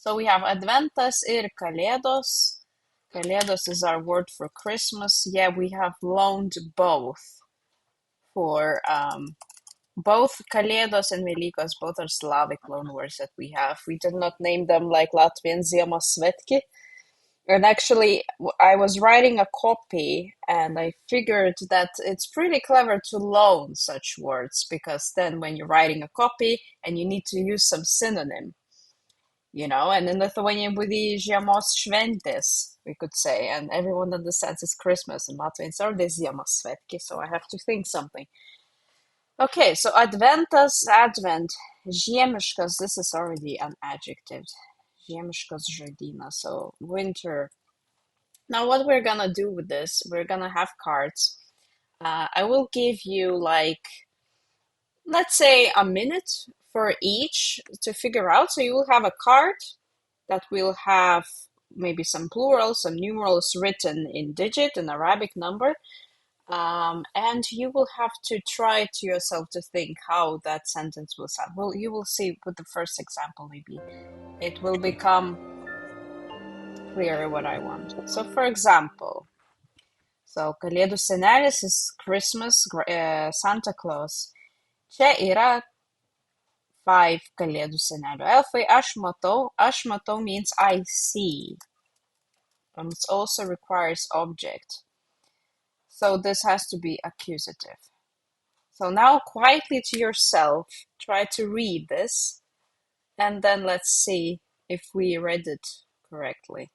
So we have Adventas ir Kalėdos. Kalėdos is our word for Christmas. Yeah, we have loaned both for both Kalėdos and Velykos. Both are Slavic loan words that we have. We did not name them like Latvian Ziemos Svetki. And actually, I was writing a copy and I figured that it's pretty clever to loan such words because then when you're writing a copy and you need to use some synonym, and in Lithuanian would be žiemos šventės, we could say, and everyone understands it's Christmas, and Latvians are the žiemos svetki, so I have to think something. Okay, so Adventas, Advent, žiemiškas, this is already an adjective. Žiemiškas žodynas, so winter. Now what we're gonna do with this, we're gonna have cards. I will give you let's say a minute for each to figure out. So you will have a card that will have maybe some plurals, some numerals written in digit, an Arabic number. And you will have to try to yourself to think how that sentence will sound. Well, you will see with the first example, maybe it will become clearer what I want. So, for example, Kalėdų senelis is Christmas, Santa Claus. Čia yra 5 Kalėdų senelio elfai. Aš matau means I see. It also requires object. So this has to be accusative. So now quietly to yourself, try to read this, and then let's see if we read it correctly.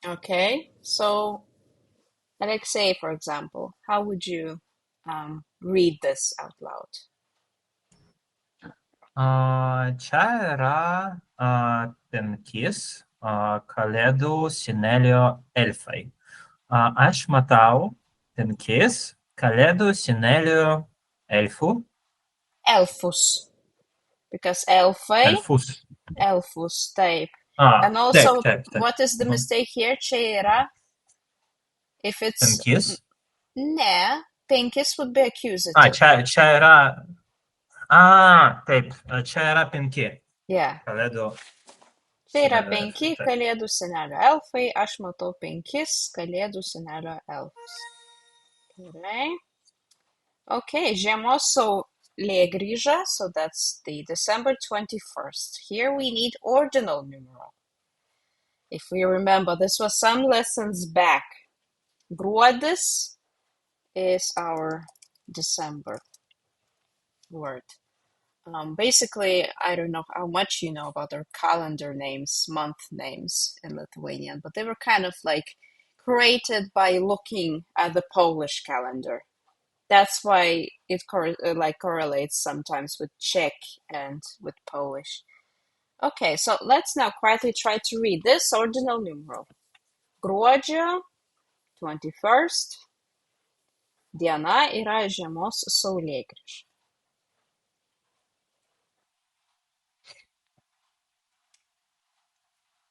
Okay, so Alexei, for example, how would you read this out loud? Čia yra 5 Kalėdų senelio elfai. Aš matau 5 Kalėdų senelio elfų. Elfus, because elfai, Elfus. elfus, taip. And also, taip. what is the mistake here? Čia yra, if it's... 5? Ne, 5 would be accusative. Čia yra... taip, čia yra 5. Yeah. Kalėdų. Čia yra 5 Kalėdų senelio elfai, aš matau 5 Kalėdų senelio elfus. Gerai. Okay, žiemos saulėgrįža, so that's the December 21st. Here we need ordinal numeral. If we remember, this was some lessons back. Gruodis is our December word. Basically, I don't know how much you know about our calendar names, month names in Lithuanian, but they were kind of like created by looking at the Polish calendar. That's why it correlates sometimes with Czech and with Polish. Okay, so let's now quietly try to read this ordinal numeral. Gruodžio 21st diena yra žiemos saulėgrįža.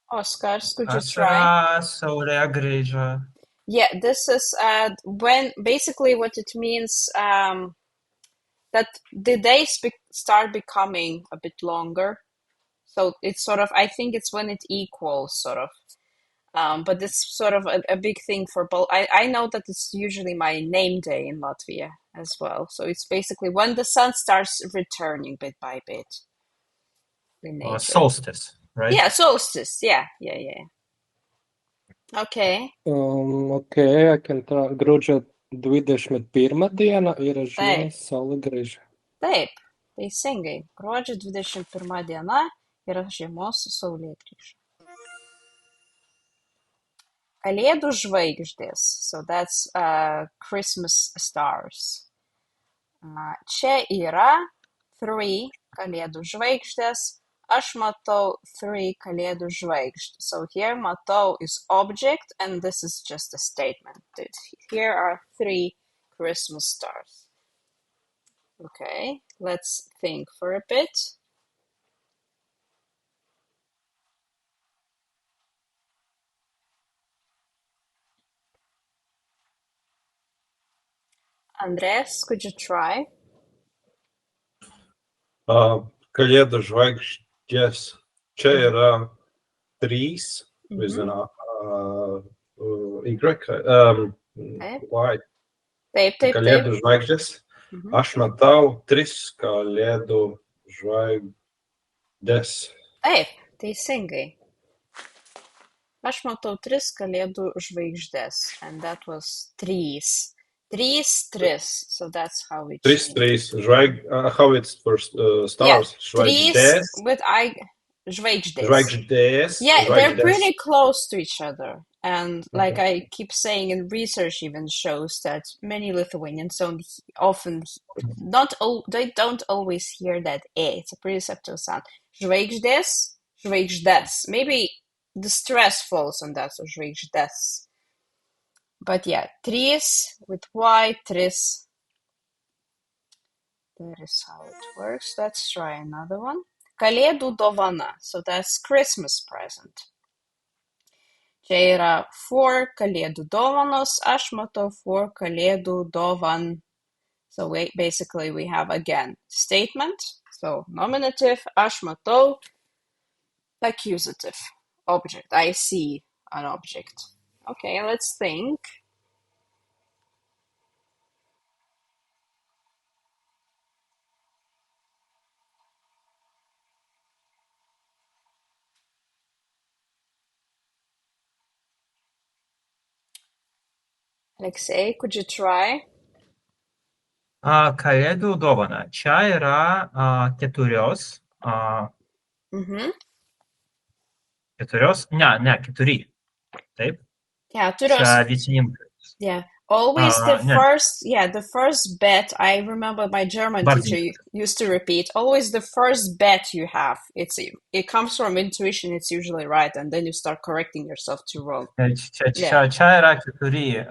Oscar, could you try? Saulėgrįža. Yeah, this is when basically what it means that the days start becoming a bit longer. So it's sort of, I think it's when it equals sort of. But it's sort of a big thing for both. I know that it's usually my name day in Latvia as well. So it's basically when the sun starts returning bit by bit. Solstice, right? Yeah, solstice. Yeah. Okay. Okay, I can try. Gruodžio 21 diena yra žiemos saulėgrįža. Taip, teisingai. Gruodžio 21 diena yra žiemos saulėgrįža. Kalėdų žvaigždės, so that's Christmas stars. Čia yra 3 Kalėdų žvaigždės. Aš matau 3 Kalėdų žvaigždės. So here matau is object and this is just a statement. Here are 3 Christmas stars. Okay, let's think for a bit. Andres, could you try? Kalėdų žvaigždės. Čia yra 3 with Mhm. an Y. Taip, Y. taip, taip. Kalėdų žvaigždės. Mhm. Aš matau 3 kalėdų žvaigždės. Taip, teisingai. Aš matau 3 kalėdų žvaigždės. And that was 3. 3, 3. So that's how we 3, change. how it's for stars. Yeah, 3 Žvaigždės. with I. Žvaigždės. Žvaigždės. Yeah, they're Žvaigždės. pretty close to each other. And like Okay. I keep saying, and research even shows that many Lithuanians don't often, they don't always hear that A. It's a pretty subtle sound. Žvaigždės, žvaigždės. Maybe the stress falls on that, so žvaigždės. But yeah, 3 with Y, 3. That is how it works. Let's try another one. Kalėdų dovana. So that's Christmas present. Čia yra 4 kalėdų dovanos. Aš matau 4 kalėdų dovan. So basically we have again statement. So nominative. Aš matau. Accusative. Object. I see an object. Okay, let's think. Alexei, could you try? Kalėdų dovana. Čia yra 4. Mhm. 4? Ne, 4. Taip? 4. Čia vycininkas. Yeah. Always the Yeah. first bet. I remember my German teacher used to repeat, always the first bet you have. It comes from intuition, it's usually right, and then you start correcting yourself to wrong. Čia yra 4.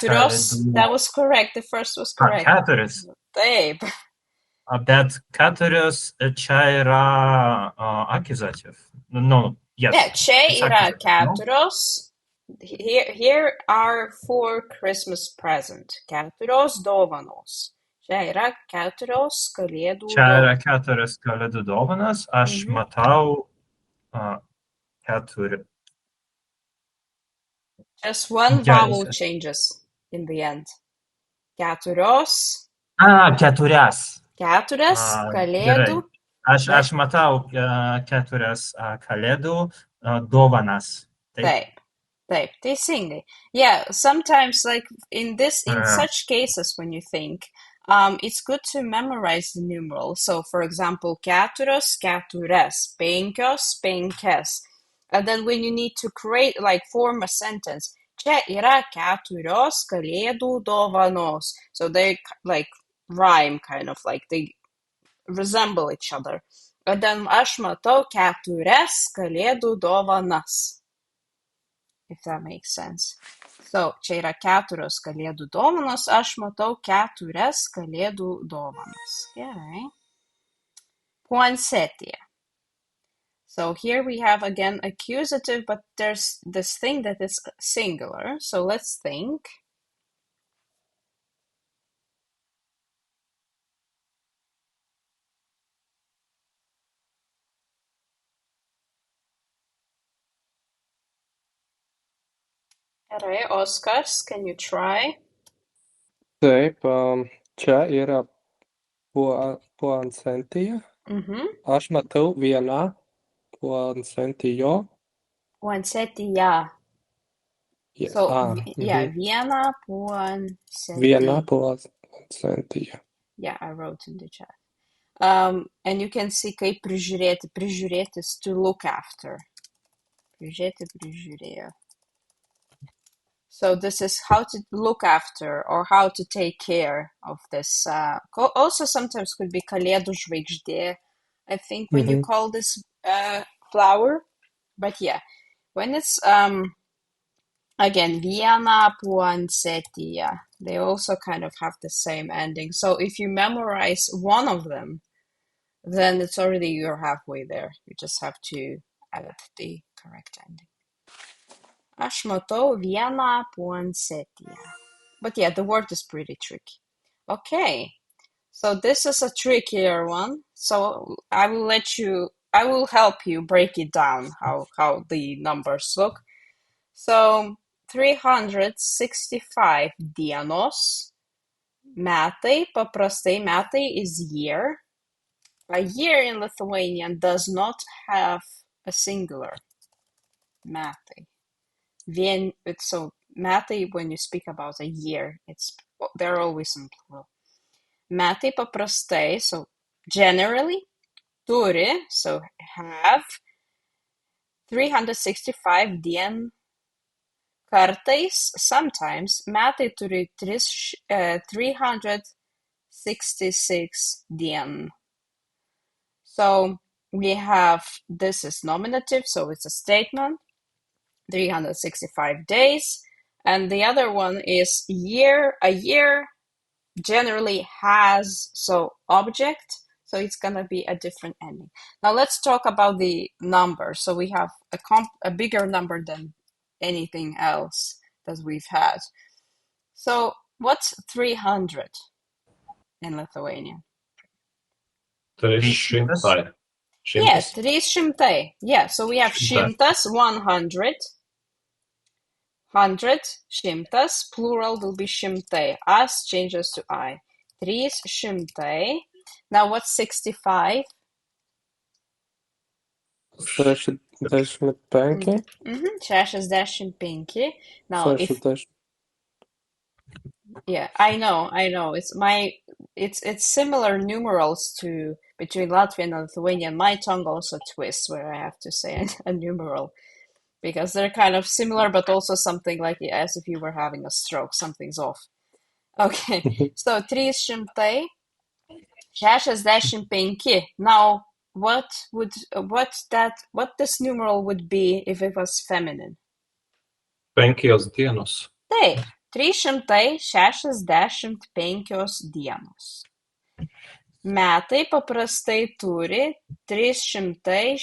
4. That was correct. The first was correct. 4. Taip. Bet 4 čia yra accusative. No, yes. Yeah, čia It's yra accusative, 4. Here are 4 Christmas present. 4 dovanos. Čia yra 4 kalėdų Čia yra 4 kalėdų dovanas. Aš matau 4. Just one vowel changes in the end. 4. 4. 4 kalėdų. Aš matau 4 kalėdų dovanas. Taip, teisingai. Yeah, sometimes like in such cases when you think, it's good to memorize the numeral. So for example, 4, 4, 5, 5. And then when you need to form a sentence, čia yra 4 kalėdų dovanos. So they rhyme kind of they resemble each other. And then aš matau 4 kalėdų dovanas. If that makes sense. So, čia yra 4 kalėdų dovanos, aš matau 4 kalėdų dovanas. Gerai. Poinsettia. So here we have again accusative, but there's this thing that is singular. So let's think. Gerai, Oskars, can you try? Taip, čia yra poinsetija. Aš matau 1 poinsetija. Poinsettia. Yes. So, yeah, 1 poinsettia. 1 poinsettia. Yeah, I wrote in the chat. And you can see kaip prižiūrėti. Prižiūrėti is to look after. Prižiūrėjo. So this is how to look after or how to take care of this. Also sometimes could be kalėdų žvaigždė, I think, when you call this flower. But yeah, when it's again, 1 poinsettia, they also kind of have the same ending. So if you memorize one of them, then it's already, you're halfway there. You just have to add the correct ending. Aš matau 1 poinsettia. but yeah, the word is pretty tricky. Okay, so this is a trickier one. So I will help you break it down, how the numbers look. So 365 dienos, metai, paprastai metai is year. A year in Lithuanian does not have a singular. Metai. So metai, when you speak about a year, they're always in plural. Metai paprastai, so generally, turi, so have 365 dien. Kartais, sometimes, metai turi 366 dien. So we have, this is nominative, so it's a statement, 365 days. And the other one is year. A year generally has, so object, so it's going to be a different ending. Now let's talk about the number. So we have a bigger number than anything else that we've had. So what's 300 in Lithuanian? 300. Yes, 300. Yeah, so we have šimtas, 100. 100, šimtas, plural will be šimtai. As changes to I. 300. Now what's 65? 65. 65. Now if 60. yeah, I know. It's similar numerals to between Latvian and Lithuanian. My tongue also twists where I have to say a numeral because they're kind of similar, but also something like as if you were having a stroke, something's off. Okay, so 365. Now, what this numeral would be if it was feminine? 5 dienos. Taip, 365 dienos. Metai paprastai turi 360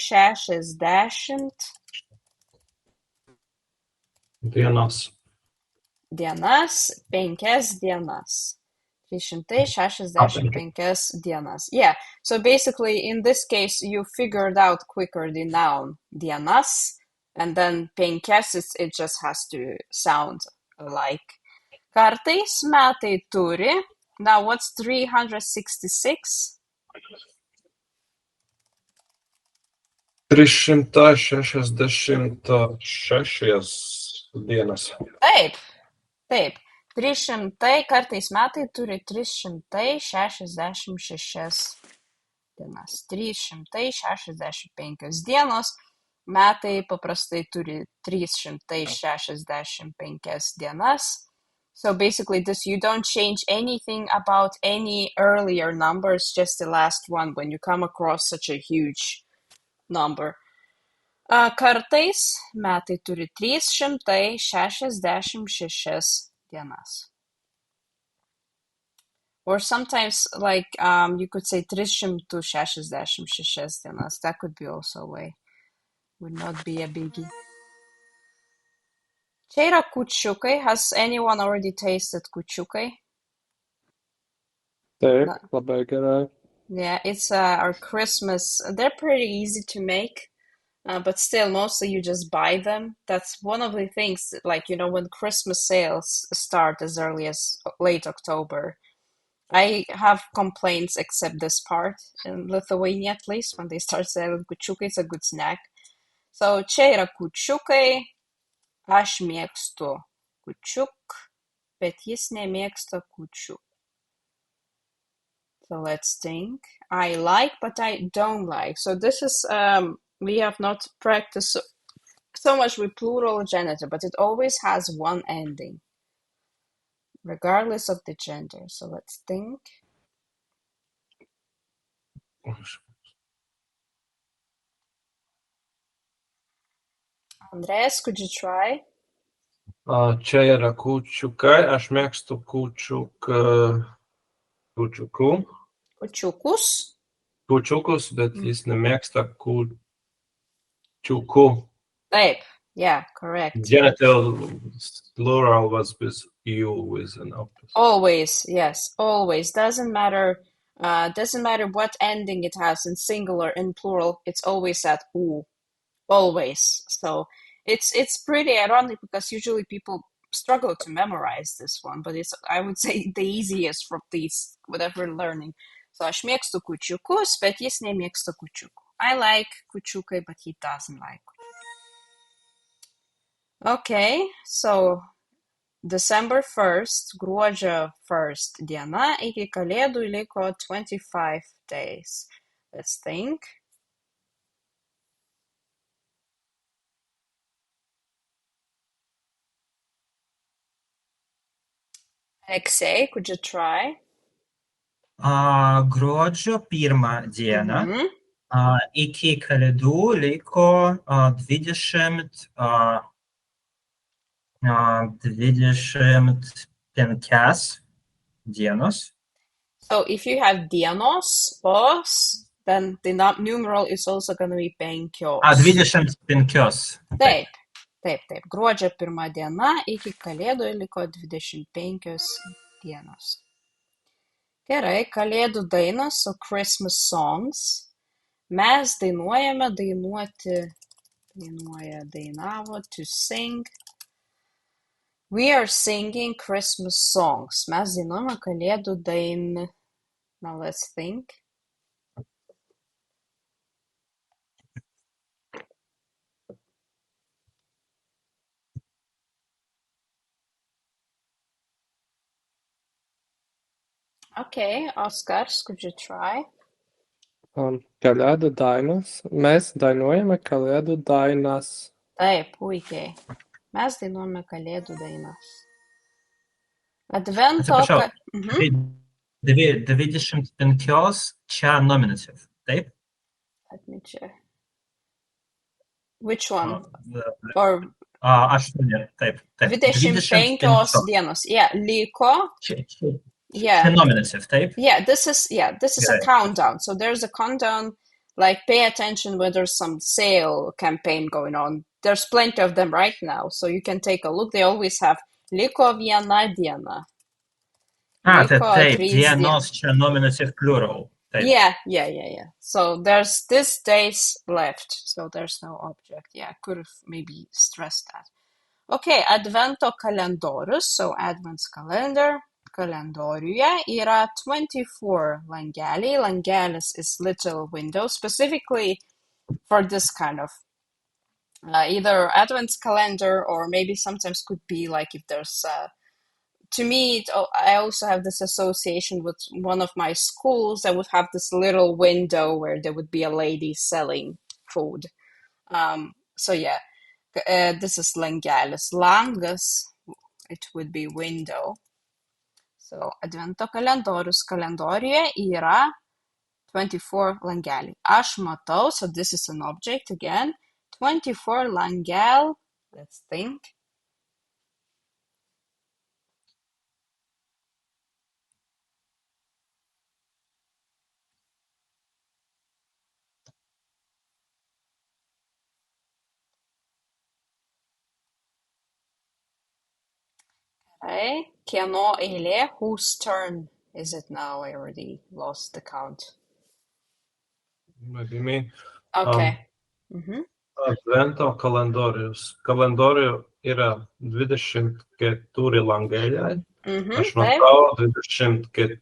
Dienas. dienas, 5 dienas. 365 dienas. Yeah, so basically in this case you figured out quicker the noun dienas, and then 5 it just has to sound alike. Kartais metai turi. Now what's 366? 366 dienas. Taip. 300 kartais metai turi 366 dienas. 365 dienos. Metai paprastai turi 365 dienas. So basically you don't change anything about any earlier numbers, just the last one when you come across such a huge number. Kartais metai turi 366 dienas. Or sometimes, like, you could say 366 dienas. That could be also a way. Would not be a biggie. Čia yra kūčiukai. Has anyone already tasted kūčiukai? Taip, labai gerai. Yeah, it's our Christmas. They're pretty easy to make. But still, mostly you just buy them. That's one of the things, like, when Christmas sales start as early as late October. I have complaints except this part, in Lithuania at least, when they start selling kūčiukai, it's a good snack. So, čia yra kūčiukai, aš mėgstu kūčiuk, bet jis nemėgsta kūčiuk. So let's think. I like, but I don't like. So this is, we have not practiced so much with plural genitive, but it always has one ending, regardless of the gender. So let's think. Andreas, could you try? Čia yra kūčiukai, aš mėgstu kūčiukus. Kūčiukus? Kūčiukus, bet jis nemėgsta kūčiukų. Taip, Yeah, correct. Genital plural was with you with an opposite. Always, yes, always. Doesn't matter what ending it has in singular, in plural, it's always at u. Always. So it's pretty ironic because usually people struggle to memorize this one, but it's, I would say, the easiest from these, whatever learning. So aš mėgstu kūčiukus, bet jis nemėgsta kūčiukų. I like kūčiukai, but he doesn't like kūčiukai. Okay, so December 1st, gruodžio 1st diena, iki kalėdų liko 25 days. Let's think. Alexei, could you try? Gruodžio 1 diena. Iki kalėdų liko 25 dienos. So if you have dienos, os, then the numeral is also going to be penkios. 25. Taip. Gruodžio 1 diena, iki kalėdų liko 25 dienos. Gerai, kalėdų dainos, so Christmas songs. Mes dainuojame, dainavo, to sing. We are singing Christmas songs. Mes dainuojame kalėdų dainą. Now let's think. Okay, Oskars, could you try? Kalėdų dainos. Mēs dainuojame kalėdų dainas. Taip, puikiai. Mes dainuojame kalėdų dainas. Advento... Atsiprašau, 25 čia nominative, taip? Let me check. Which one? Or 8, taip. 25 dienos. Yeah, liko. Yeah. Nominative, taip? Yeah, this is a countdown. So there's a countdown, like pay attention when there's some sale campaign going on. There's plenty of them right now, so you can take a look. They always have liko viena diena. Taip, dienos čia nominative plural. Taip. Yeah. So there's this days left, so there's no object. Yeah, I could have maybe stressed that. Okay, Advento kalendorius, so Advent's calendar. Kalendoriuje yra 24 langeliai. Langelis is little window, specifically for this kind of either Advent's calendar, or maybe sometimes could be like if there's to me, I also have this association with one of my schools that would have this little window where there would be a lady selling food. So yeah, this is langelis. Langas, it would be window. So Advento kalendorius. Kalendoriuje yra 24 langeliai. Aš matau, so this is an object again. 24 langel. Let's think. Okay. Kieno eilė? Whose turn is it now? I already lost the count. Maybe me. Okay. Advento kalendorius. Kalendorių yra 24 langeliai. Aš matau 24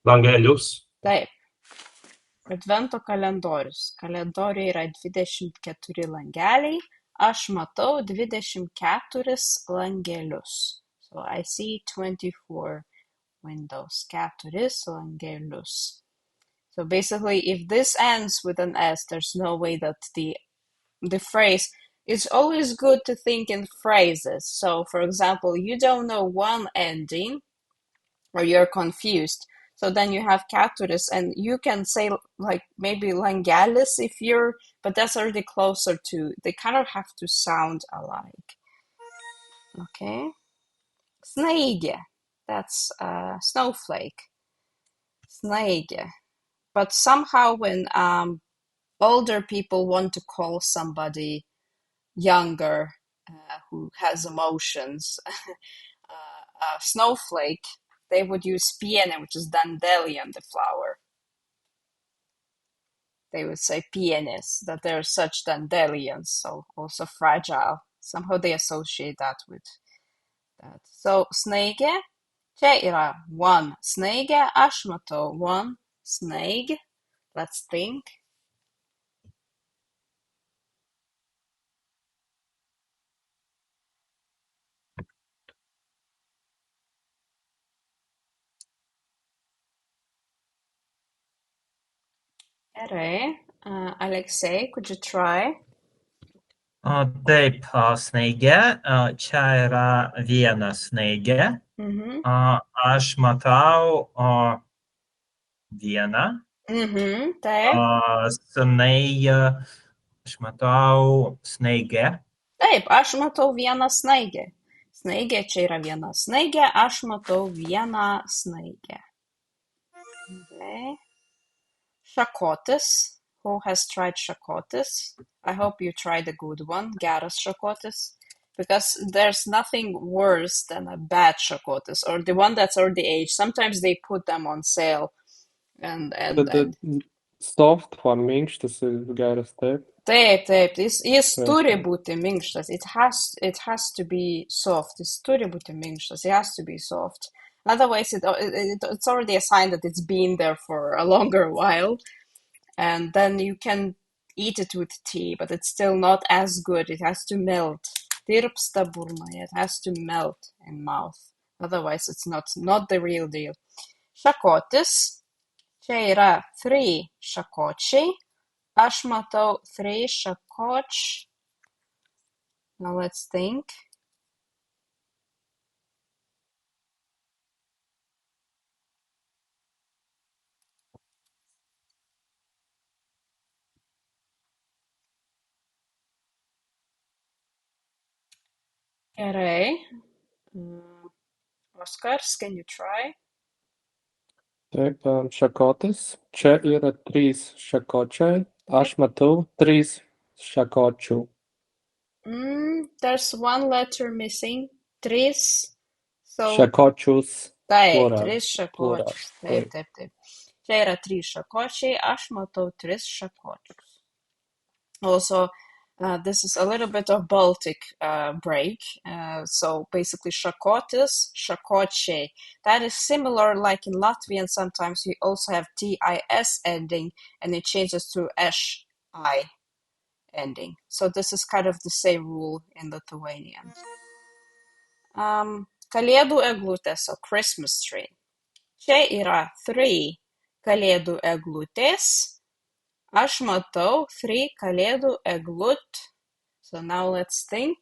langelius. Taip. Advento kalendorius. Kalendoriuje yra 24 langeliai. Aš matau 24 langelius. So I see 24 windows. 4 langelius. So basically, if this ends with an S, there's no way that the phrase... It's always good to think in phrases. So, for example, you don't know one ending, or you're confused. So then you have keturis, and you can say like maybe langelis if but that's already closer to, they kind of have to sound alike. Okay. Snaigė, that's snowflake. Snaige. But somehow when older people want to call somebody younger who has emotions, snowflake, they would use piene, which is dandelion, the flower. They would say pienes, that they're such dandelions, so also fragile. Somehow they associate that with that. So snaige, čia yra one snaige, aš matau one snaig. Let's think. Gerai. Alexei, could you try? Taip, snaigė, čia yra viena snaigė. Aš matau vieną. Taip. Snaigė, aš matau snaigę. Taip, aš matau vieną snaigę. Snaigė čia yra viena snaigė, aš matau vieną snaigę. Okay. Šakotis. Who has tried šakotis? I hope you tried a good one. Geras šakotis. Because there's nothing worse than a bad šakotis or the one that's already aged. Sometimes they put them on sale. The soft one, minkštas, ir geras, taip? Taip. Jis turi būti minkštas. It has to be soft. Jis turi būti minkštas. It has to be soft. Otherwise, it's already a sign that it's been there for a longer while. And then you can eat it with tea, but it's still not as good. It has to melt. Tirpsta burnoje. It has to melt in mouth. Otherwise, it's not the real deal. Šakotis. Čia yra 3 šakočiai. Aš matau 3 šakoč. Now let's think. Gerai. Oskars, can you try? Taip, šakotis. Čia yra 3 šakočiai. Aš matau 3 šakočių. There's one letter missing. 3. So, Šakočius. taip, Plural. 3 šakočius. Taip. Čia yra 3 šakočiai. Aš matau 3 šakočius. Also, this is a little bit of Baltic break. So basically, šakotis, šakočiai. That is similar, like in Latvian, sometimes we also have TIS ending, and it changes to SI ending. So this is kind of the same rule in Lithuanian. Kalėdų eglutė, so Christmas tree. Čia yra 3 kalėdų eglutės. Aš matau 3 kalėdų eglut. So now let's think.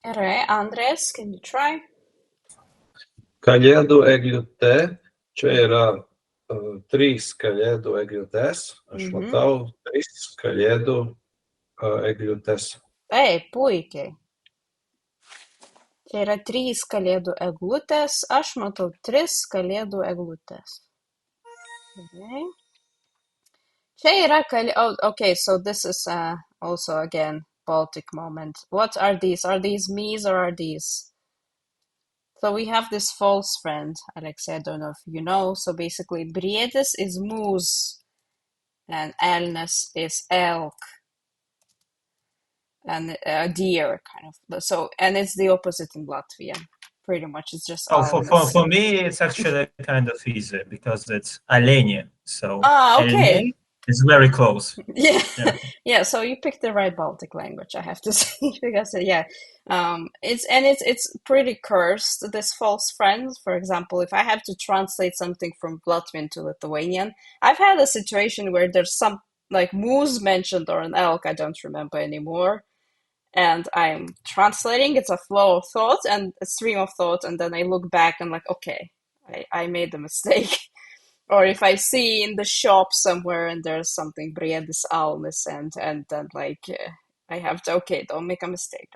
Gerai, Andrės, can you try? Kalėdų eglutė. Čia yra 3 kalėdų eglutės. Aš matau 3 kalėdų eglutės. Taip, puikiai. Čia yra 3 kalėdų eglutės. Aš matau 3 kalėdų eglutės. Okay. Čia yra okay, so this is also again Baltic moment. What are these? Are these me's or are these? So we have this false friend, Alexei, I don't know if you know. So basically, briedis is moose and elnes is elk and a deer kind of. So, and it's the opposite in Latvian. Pretty much, it's just for me, it's actually kind of easy because it's alenie. So okay. Alenie is very close. Yeah. So you picked the right Baltic language, I have to say, because it's pretty cursed. This false friend, for example, if I have to translate something from Latvian to Lithuanian, I've had a situation where there's some like moose mentioned or an elk, I don't remember anymore. And I'm translating, it's a flow of thought and a stream of thought, and then I look back and like, okay, I made a mistake. Or if I see in the shop somewhere and there's something briedis alnis and then like I have to, okay, don't make a mistake.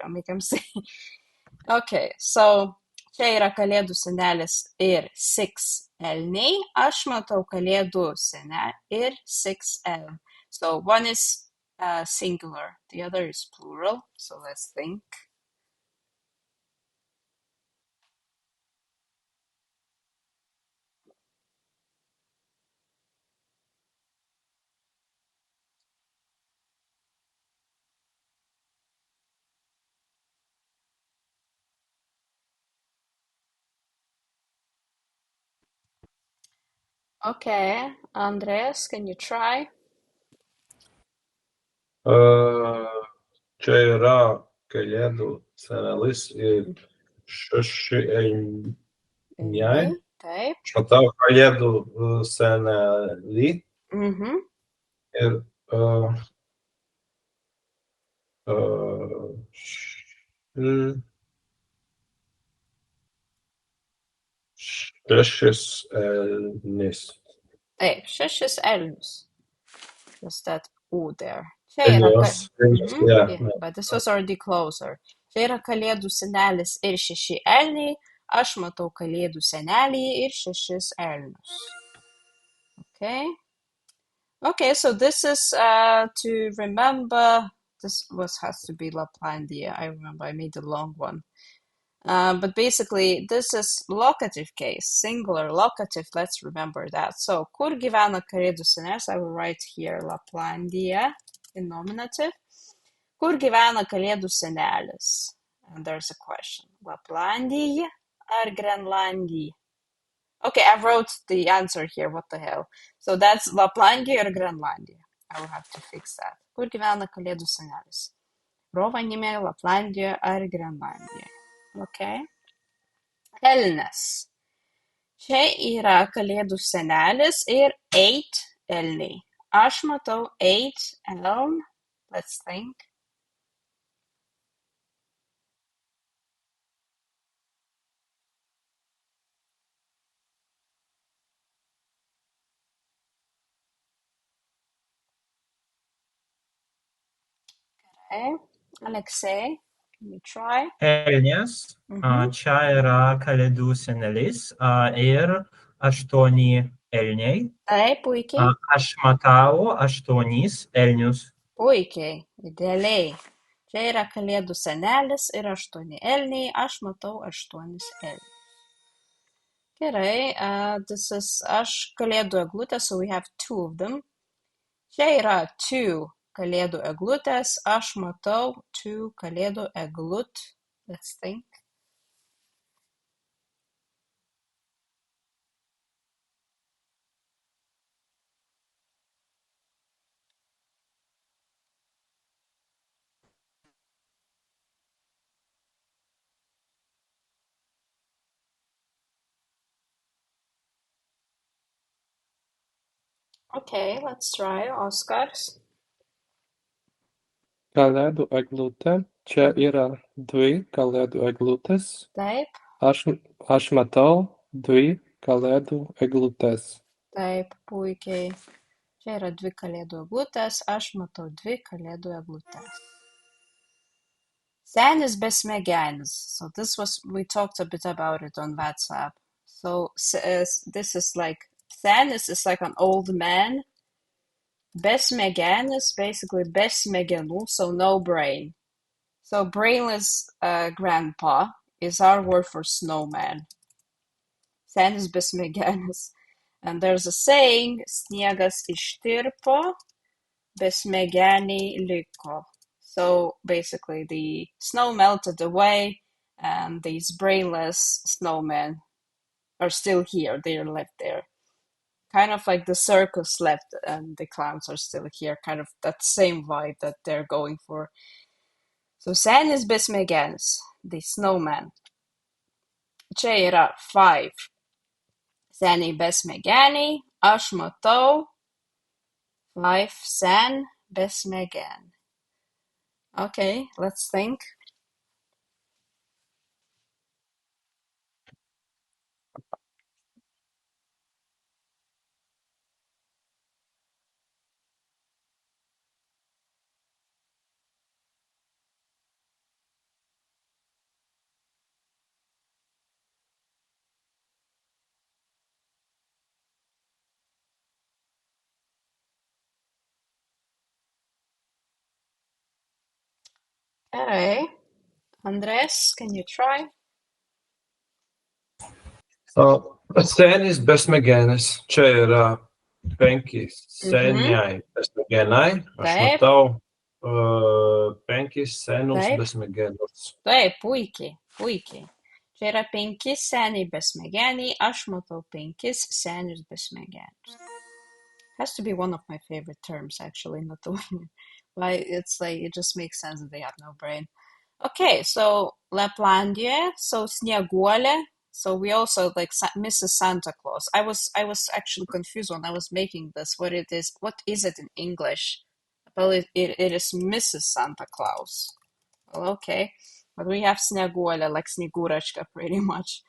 Okay, so čia yra kalėdų senelis ir 6 elniai. Aš matau kalėdų senelį ir 6 elnių. So one is singular, the other is plural. So let's think. Okay, Andreas, can you try? Čia yra kalėdų senelis ir 6 elniai. Elniai, taip. Aš matau kalėdų senelį Mhm. ir šešis elnis. Taip, 6 elnius. Just that U there. Čia yra Yeah. but this was already closer. Čia yra kalėdų senelis ir 6 elniai. Aš matau kalėdų senelį ir 6 elnius. Okay, so this is to remember. This has to be Laplandia. I remember I made a long one. But basically, this is locative case, singular locative. Let's remember that. So, kur gyvena kalėdų senelis? I will write here Laplandia in nominative. Kur gyvena kalėdų senelis? And there's a question. Laplandija ar Grenlandija? Okay, I wrote the answer here. What the hell? So that's Laplandija or Grenlandija. I will have to fix that. Kur gyvena kalėdų senelis? Rovaniemi, Laplandija ar Grenlandija? Okay. Elnes. Čia yra kalėdų senelis ir 8 elniai. Aš matau 8 elm. Let's think. Okay. Alexei, can you try? Elnias, čia yra kalėdų senelis ir 8 elniai. Taip, puikiai. Aš matau 8 elnius. Puikiai, idealiai. Čia yra kalėdų senelis ir 8 elniai. Aš matau 8 elnius. Gerai, this is aš kalėdų eglutė, so we have 2 of them. Čia yra 2 kalėdų eglutės. Aš matau 2 kalėdų eglut. Let's think. Okay, let's try. Oskars. Kalėdų eglutė. Čia yra 2 kalėdų eglutės. Taip. Aš matau 2 kalėdų eglutės. Taip, puikiai. Čia yra 2 kalėdų eglutės. Aš matau 2 kalėdų eglutės. Senis besmegenis. So we talked a bit about it on WhatsApp. So this is like, senis is like an old man. Besmegenis, basically besmegenų, so no brain. So brainless grandpa is our word for snowman. Senis besmegenis. And there's a saying, sniegas ištirpo, besmegeniai liko. So basically the snow melted away and these brainless snowmen are still here. They are left there. Kind of like the circus left and the clowns are still here. Kind of that same vibe that they're going for. So senis besmegenis, the snowman. Čia yra 5. Seniai besmegeniai, aš matau 5 sen besmegen. Okay, let's think. Gerai. Andres, can you try? Senis besmegenis. Čia yra 5 seniai besmegeniai. Aš Taip. matau 5 senus Taip. besmegenius. Taip, puikiai, puikiai. Čia yra 5 seniai besmegeniai, aš matau 5 senius besmegenius. Has to be one of my favorite terms, actually, not the one. Like, it's like, it just makes sense that they have no brain. Okay, so Laplandia, so Snieguolė. So we also like Mrs. Santa Claus. I was actually confused when I was making this. What is it in English? Well, it is Mrs. Santa Claus. Well, okay, but we have Snieguolė, like Sniguračka, pretty much.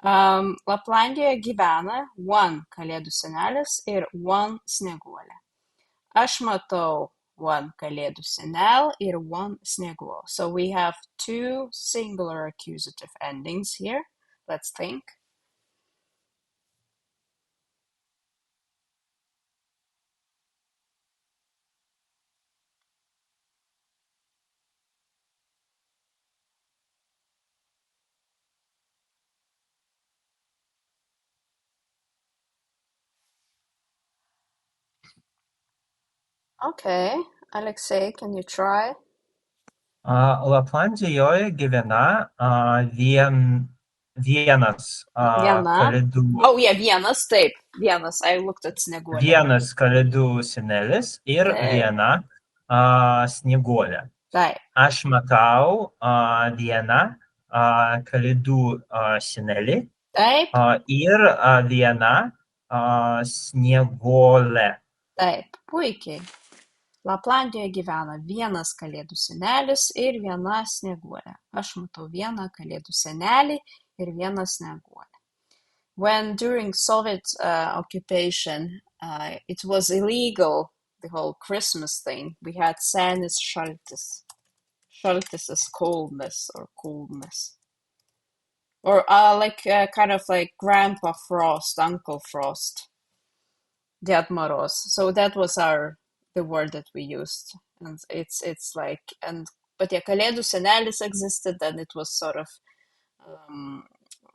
Laplandijoje gyvena one Kalėdų senelis ir one Snieguolė. Aš matau one Kalėdų senel ir one Snieguolė. So we have 2 singular accusative endings here. Let's think. Okay, Alexei, can you try? Laplandijoje gyvena vienas Viena. Kalėdų. Oh, yeah, vienas, taip. Vienas, I looked at Snieguolė. Vienas Kalėdų senelis ir Taip. viena Snieguolė. Taip. Aš matau vieną Kalėdų senelį Taip. ir viena Snieguolė. Taip, puikiai. Laplandijoje gyvena vienas Kalėdų senelis ir viena Snieguolė. Aš matau vieną Kalėdų senelį ir vieną Snieguolę. When during Soviet occupation, it was illegal, the whole Christmas thing. We had Senis šaltis. Šaltis is coldness or coolness. Or kind of like Grandpa Frost, Uncle Frost, Ded Moroz. So that was the word that we used. And it's like, but yeah, Kalėdų senelis existed, and it was sort of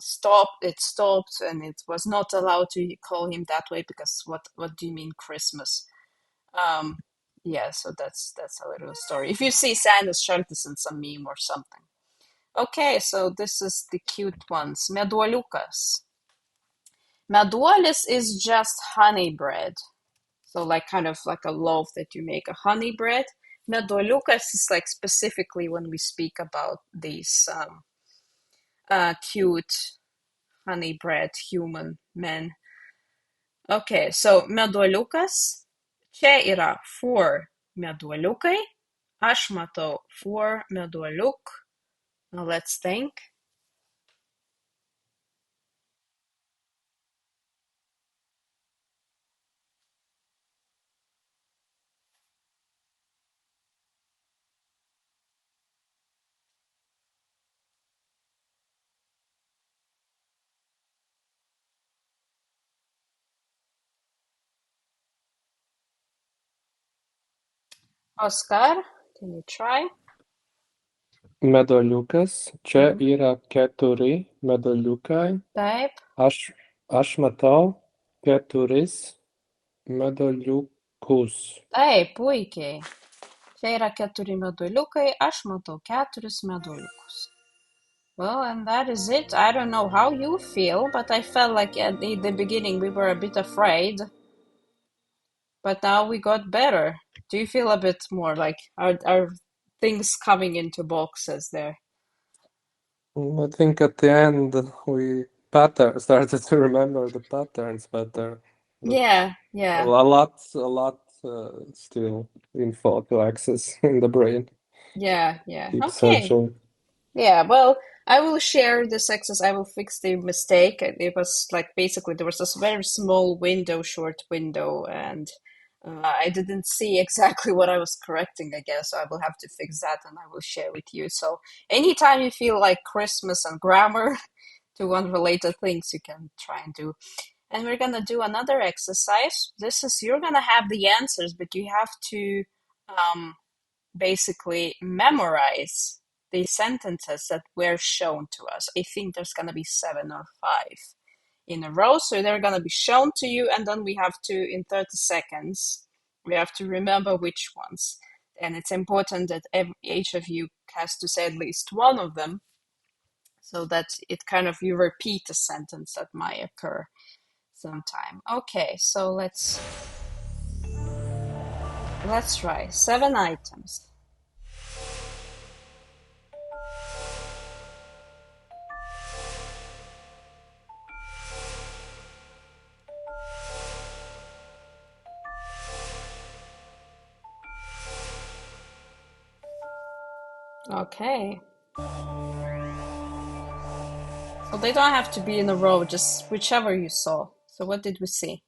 stopped, and it was not allowed to call him that way because what do you mean Christmas? Yeah, so that's a little story. If you see Senis šaltis in some meme or something. Okay, so this is the cute ones. Meduoliukas. Meduolis is just honey bread. So like kind of like a loaf that you make, a honey bread. Meduoliukas is like specifically when we speak about these cute honey bread human men. Okay, so meduoliukas. Čia yra 4 meduoliukai. Aš matau 4 meduoliuk. Now let's think. Oskar, can you try? Meduoliukas. Čia yra 4 meduoliukai. Taip. Aš matau 4 meduoliukus. Taip, puikiai. Čia yra 4 meduoliukai, aš matau 4 meduoliukus. Well, and that is it. I don't know how you feel, but I felt like at the beginning we were a bit afraid. But now we got better. Do you feel a bit more like, are things coming into boxes there? I think at the end we started to remember the patterns better. Yeah. A lot still info to access in the brain. Yeah. Keep Okay. searching. Yeah, well, I will share this access. I will fix the mistake. It was like basically there was this very small window, short window, and I didn't see exactly what I was correcting, I guess. So I will have to fix that and I will share with you. So anytime you feel like Christmas and grammar, to unrelated things, you can try and do. And we're going to do another exercise. You're going to have the answers, but you have to basically memorize the sentences that were shown to us. I think there's going to be 7 or 5 in a row, so they're going to be shown to you, and then we have to, in 30 seconds, we have to remember which ones. And it's important that each of you has to say at least one of them, so that it kind of, you repeat a sentence that might occur sometime. Okay, so let's try 7 items. Okay. So they don't have to be in a row, just whichever you saw. So what did we see?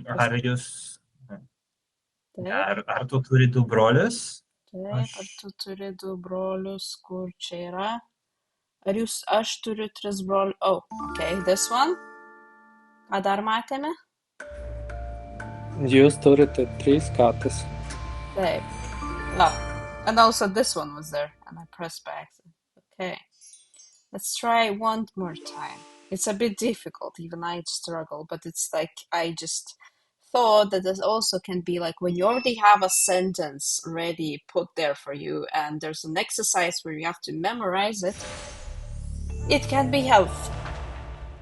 Ar jūs... Taip, Ar tu turi 2 brolius? taip, ar tu turi 2 brolius, kur čia yra? Aš turiu 3 brolius. Oh, okay, this one. Ką dar matėme? Jūs turite 3 kates. Taip. Oh, and also this one was there, and I pressed by accident. Okay. Let's try one more time. It's a bit difficult, even I struggle, but it's like I just thought that this also can be like when you already have a sentence ready put there for you and there's an exercise where you have to memorize it, it can be helpful.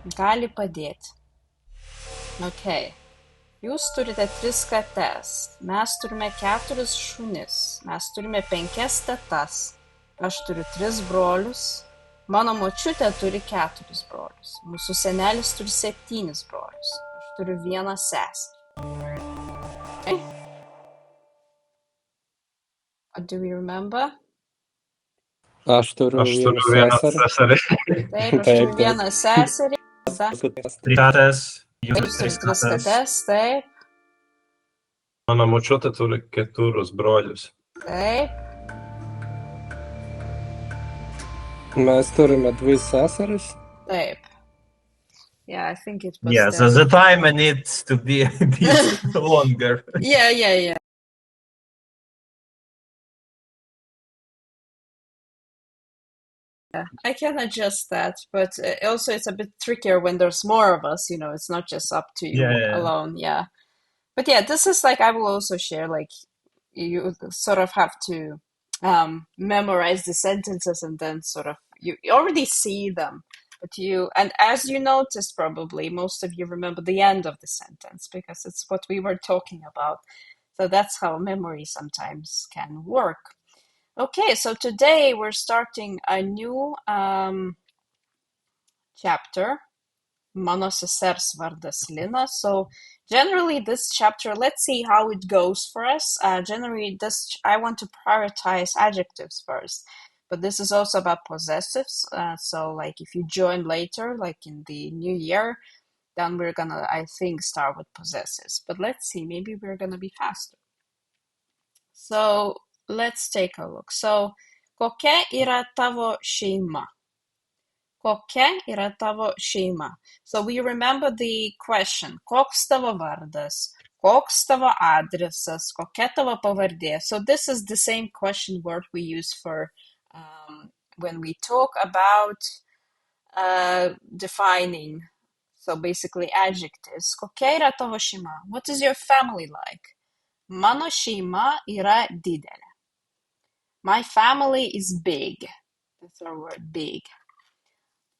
Gali padėti. Okay. Jūs turite 3 kates, mes turime 4 šunis, mes turime 5 tetas, aš turiu 3 brolius, mano močiutė turi 4 brolius, mūsų senelis turi 7 brolius, aš turiu 1 seserį. Okay. Do we remember? Aš turiu vieną seserį. Taip, aš turiu 1 seserį. 3 kates. Jūs turite 3 kates, taip. Mano močiutė turi 4 brolius. Taip. Mes turime 2 seseris. Taip. Yeah, I think it was Yeah, so the timer needs to be a bit longer. Yeah. I can adjust that, but also it's a bit trickier when there's more of us, it's not just up to you alone. Yeah. But yeah, this is like, I will also share, like, you sort of have to memorize the sentences and then sort of, you already see them, but and as you noticed probably, most of you remember the end of the sentence because it's what we were talking about. So that's how memory sometimes can work. Okay, so today we're starting a new chapter, Mano sesers vardas Lina. So generally this chapter, let's see how it goes for us. Generally I want to prioritize adjectives first, but this is also about possessives. So like if you join later, like in the new year, then we're gonna, I think, start with possessives. But let's see, maybe we're gonna be faster. So let's take a look. So, kokia yra tavo šeima? Kokia yra tavo šeima? So we remember the question. Koks tavo vardas? Koks tavo adresas? Kokia tavo pavardė? So this is the same question word we use for when we talk about defining. So basically adjectives. Kokia yra tavo šeima? What is your family like? Mano šeima yra didelė. My family is big. That's our word, big.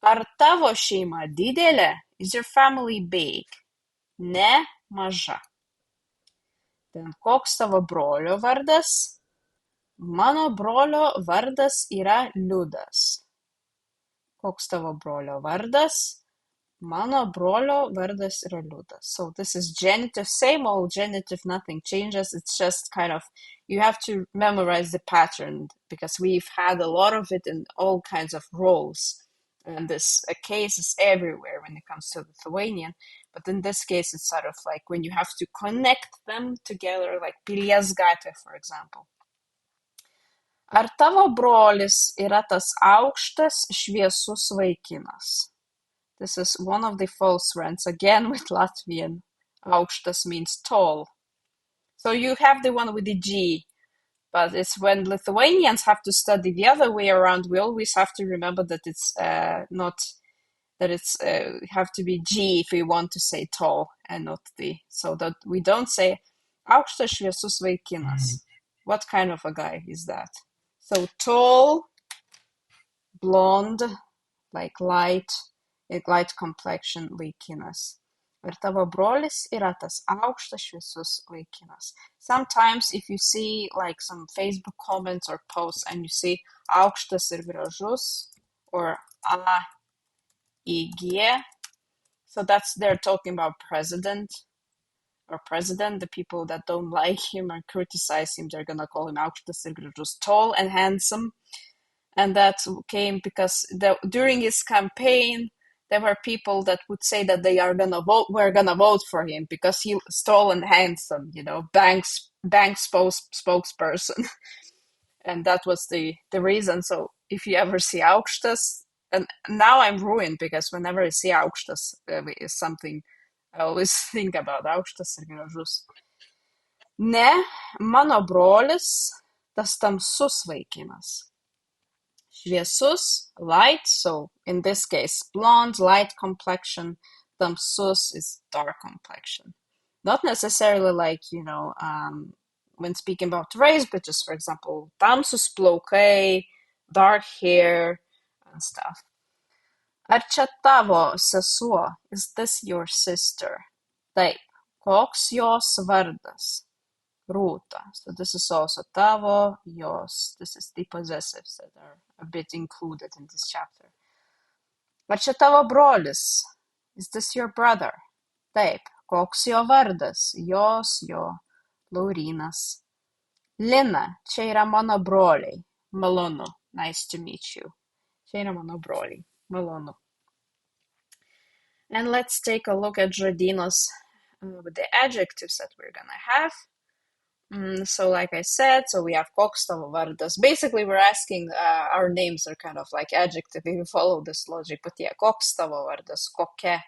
Ar tavo šeima didelė? Is your family big? Ne, maža. Then koks tavo brolio vardas? Mano brolio vardas yra Liudas. Koks tavo brolio vardas? Mano brolio vardas yra Liudas. So this is genitive, same old genitive, nothing changes. It's just kind of, you have to memorize the pattern because we've had a lot of it in all kinds of roles. And this case is everywhere when it comes to Lithuanian. But in this case, it's sort of like when you have to connect them together, like Pilies gatvė, for example. Ar tavo brolis yra tas aukštas, šviesus vaikinas? This is one of the false rents, again with Latvian. Aukštas means tall. So you have the one with the G, but it's when Lithuanians have to study the other way around, we always have to remember that it's not, that it's have to be G if we want to say tall and not the, so that we don't say aukštas šviesus vaikinas. What kind of a guy is that? So tall, blonde, like light complexion vaikinas. Ir tavo brolis yra tas aukštas šviesus vaikinas. Sometimes if you see like some Facebook comments or posts and you see aukštas ir gražus or AIG, so that's, they're talking about president, the people that don't like him or criticize him, they're gonna call him aukštas ir gražus, tall and handsome. And that came because during his campaign, there were people that would say that we're gonna vote for him because he was tall and handsome, bank spokesperson. And that was the reason. So if you ever see aukštas, and now I'm ruined because whenever I see aukštas, is something I always think about, aukštas ir gražus. Ne, mano brolis, tas tamsus vaikinas. Šviesus, light, so in this case, blonde, light complexion. Tamsus is dark complexion. Not necessarily like, when speaking about race, but just, for example, tamsus plaukai, dark hair, and stuff. Ar čia tavo sesuo? Is this your sister? Taip. Koks jos vardas? Rūta. So this is also tavo, jos. This is the possessives that are a bit included in this chapter. Ar čia tavo brolis? Is this your brother? Taip. Koks jo vardas? Jos, jo. Laurynas. Lina. Čia yra mano broliai. Malonu. Nice to meet you. Čia yra mano broliai. Malonu. And let's take a look at žodynas with the adjectives that we're gonna have. So like I said, so we have koks tavo vardas. Basically, we're asking, our names are kind of like adjective if you follow this logic. But yeah, koks tavo vardas, kokia.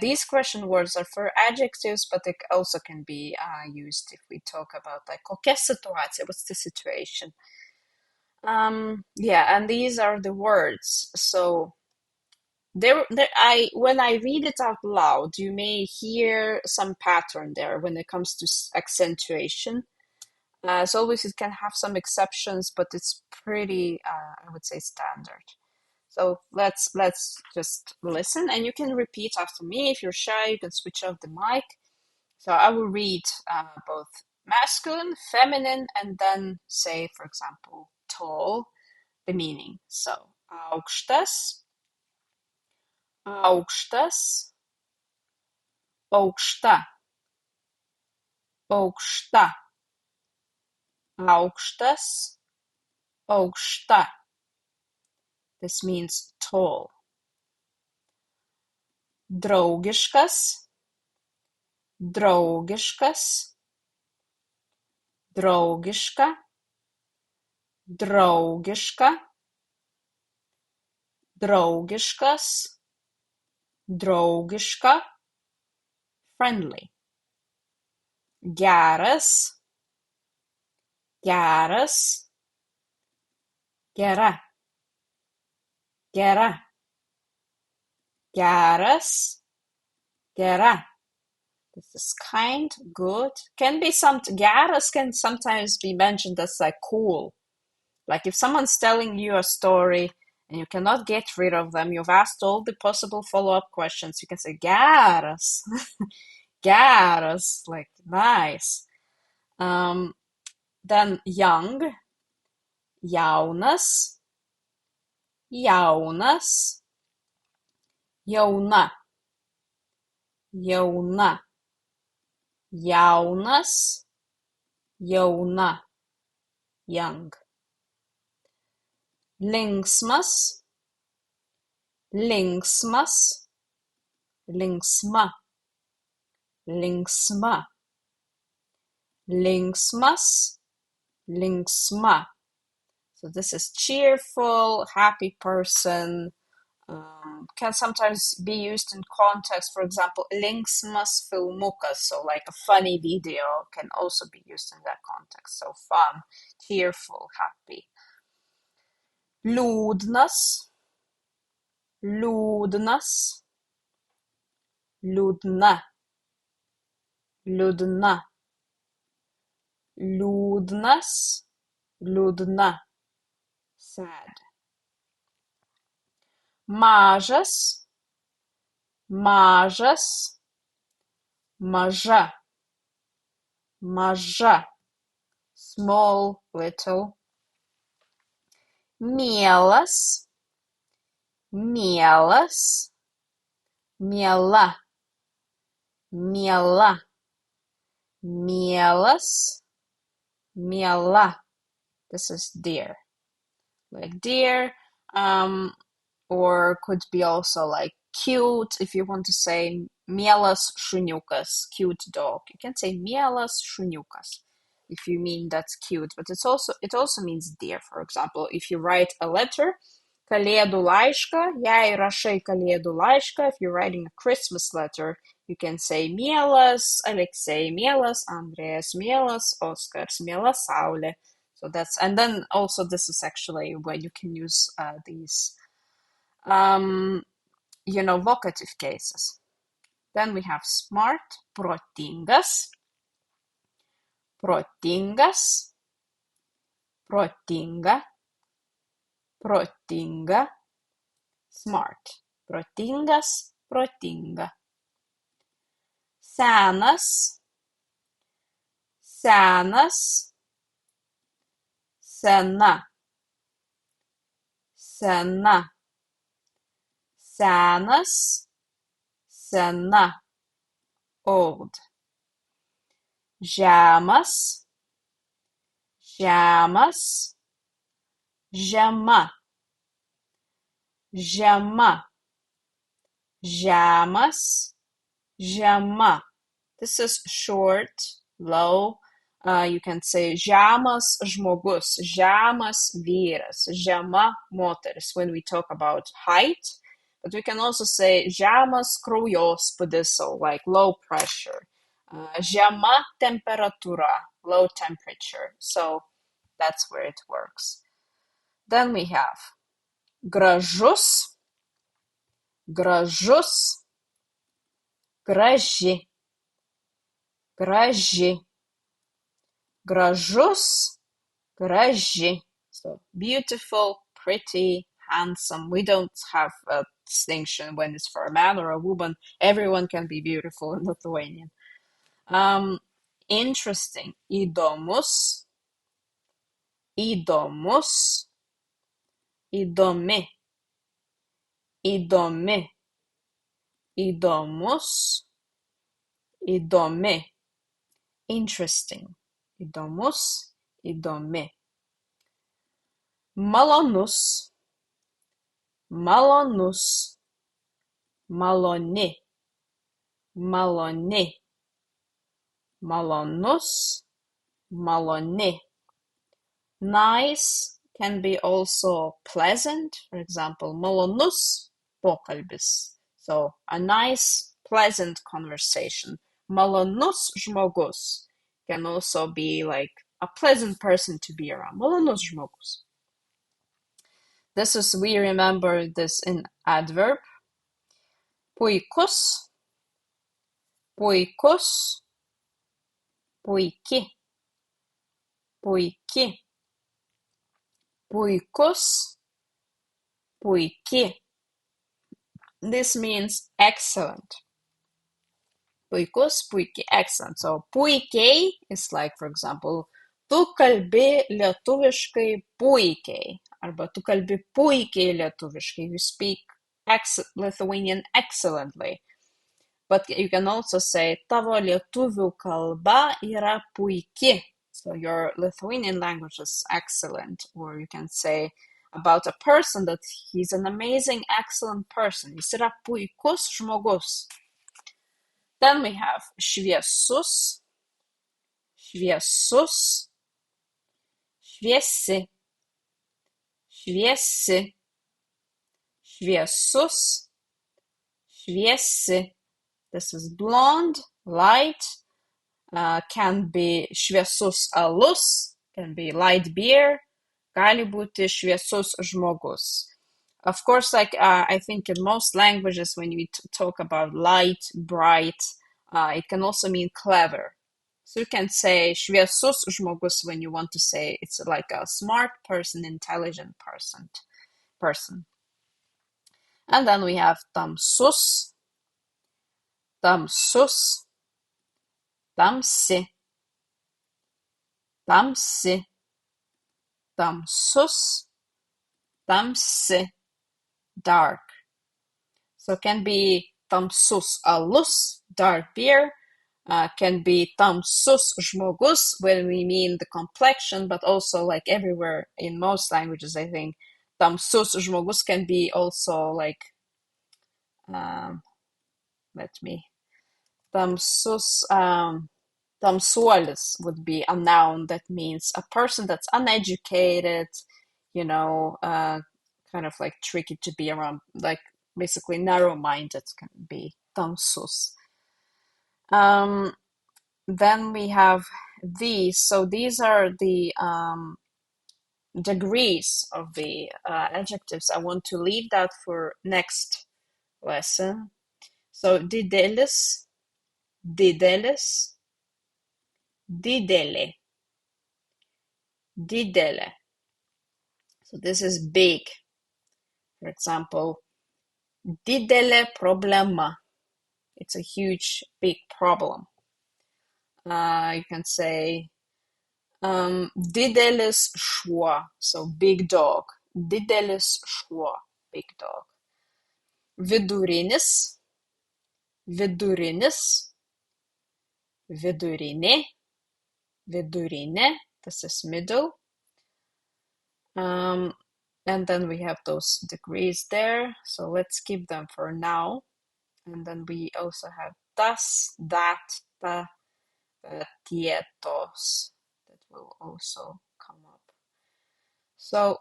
These question words are for adjectives, but they also can be used if we talk about like kokia situacija, what's the situation. And these are the words. So when I read it out loud, you may hear some pattern there when it comes to accentuation. As always, it can have some exceptions, but it's pretty, I would say, standard. So let's just listen, and you can repeat after me. If you're shy, you can switch off the mic. So I will read both masculine, feminine, and then say, for example, tall, the meaning. So aukštas, aukštas, aukšta, aukšta, aukštas, aukšta. This means tall. Draugiškas, draugiškas, draugiška, draugiška, draugiškas, draugiška, friendly. Geras, geras, gera, gera, geras, gera. This is kind, good. Geras can sometimes be mentioned as like cool. Like if someone's telling you a story and you cannot get rid of them, you've asked all the possible follow-up questions, you can say geras, geras, like nice. Then young, jaunas, jaunas, jauna, jauna, jaunas, jauna, young. Linksmas, linksmas, linksma, linksma, linksmas, linksma. So this is cheerful, happy person, can sometimes be used in context. For example, linksmas filmukas, so like a funny video, can also be used in that context. So fun, cheerful, happy. Liūdnas, liūdnas, liūdna, liūdna, liūdnas, liūdna, sad. Mažas, mažas, maža, maža, small, little. Mielas, mielas, miela, miela, mielas, miela. This is dear, like dear, or could be also like cute. If you want to say mielas šuniukas, cute dog, you can say mielas šuniukas if you mean that's cute, but it also means dear. For example, if you write a letter, kalėdų laišką, jei rašai kalėdų laišką, if you're writing a Christmas letter, you can say mielas Aleksej, mielas Andrėjas, mielas Oskars, miela Saulė. So that's, and then also this is actually where you can use these vocative cases. Then we have smart, protingas, protingas, protinga, protinga, smart, protingas, protinga. Senas, senas, sena, sena. Senas, sena, old. Žemas, žemas, žema, žema, žemas, žema. This is short, low. You can say žemas žmogus, žemas vyras, žema moteris when we talk about height. But we can also say žemas kraujospūdis, so like low pressure. Žema temperatūra, low temperature. So that's where it works. Then we have gražus, gražus, graži, graži, gražus, graži. So beautiful, pretty, handsome. We don't have a distinction when it's for a man or a woman. Everyone can be beautiful in Lithuanian. Interesting. Įdomus, įdomus, įdomi, įdomi, įdomus, įdomi. Interesting. Įdomus, įdomi. Malonus, malonus, maloni, maloni, malonus, maloni. Nice can be also pleasant. For example, malonus pokalbis. So a nice, pleasant conversation. Malonus žmogus can also be like a pleasant person to be around. Malonus žmogus. We remember this in adverb. Puikus, puikus, puiki, puiki, puikus, puiki. This means excellent. Puikus, puiki, excellent. So puikiai is like, for example, tu kalbi lietuviškai puikiai. Arba tu kalbi puikiai lietuviškai. You speak Lithuanian excellently. But you can also say tavo lietuvių kalba yra puiki. So your Lithuanian language is excellent. Or you can say about a person that he's an amazing, excellent person. Jis yra puikus žmogus. Then we have šviesus, šviesus, šviesi, šviesi, šviesus, šviesi. This is blonde, light. Can be šviesus alus, can be light beer. Gali būti šviesus žmogus. Of course, like I think in most languages, when you talk about light, bright, it can also mean clever. So you can say šviesus žmogus when you want to say it's like a smart person, intelligent person. And then we have tamsus, tamsus, tamsi, tamsi, tamsus, tamsi, dark. So can be tamsus alus, dark beer, can be tamsus žmogus when we mean the complexion, but also like everywhere in most languages, I think tamsus žmogus can be also like tamsuolis would be a noun that means a person that's uneducated, kind of like tricky to be around, like basically narrow-minded can be tamsus. Then we have these. So these are the degrees of the adjectives. I want to leave that for next lesson. So didelis, didelis, didelė, didelė. So this is big. For example, didelė problema. It's a huge, big problem. You can say didelis šuo, so big dog. Didelis šuo, big dog. Vidurinis, vidurinis, vidurinė, vidurinė. This is middle. And then we have those degrees there. So let's keep them for now. And then we also have tas, that, ta, tietos. That will also come up. So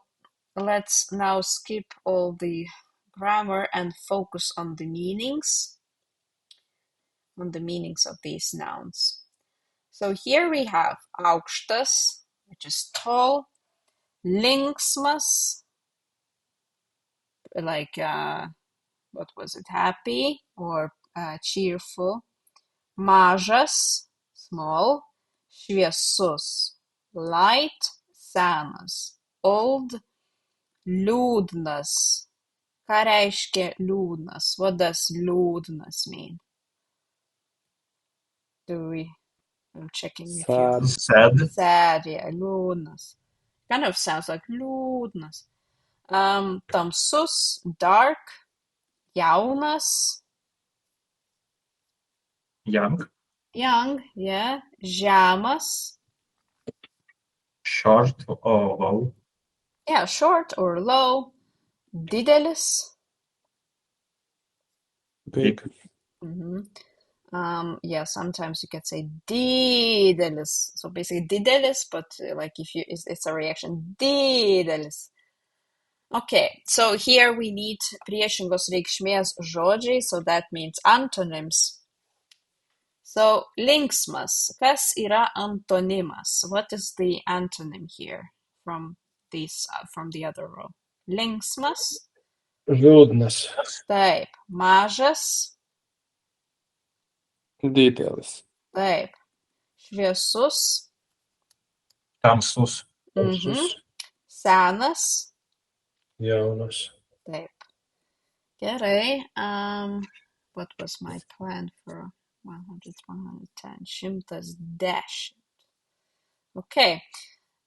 let's now skip all the grammar and focus on the meanings. On the meanings of these nouns. So here we have aukštas, which is tall, linksmas, like what was it, happy or cheerful, mažas, small, šviesus, light, senas, old, liūdnas. Ką reiškia liūdnas? What does liūdnas mean? I'm checking if you... Sad, yeah, liūdnas. Kind of sounds like liūdnas. Tamsus, dark, jaunas. Young, yeah. Žemas. short or low. Yeah, short or low. Didelis. Big. Yeah, sometimes you can say didelis. So basically didelis, but like if you, it's a reaction. Didelis. Okay, so here we need priešingos reikšmės žodžiai, so that means antonyms. So linksmas. Kas yra antonimas? What is the antonym here from the other row? Linksmas. Liūdnas. Taip. Mažas. Didelis. Taip. Šviesus. Tamsus. Senas. Jaunas. Taip. Gerai. What was my plan for 100, 110? 110. Okay.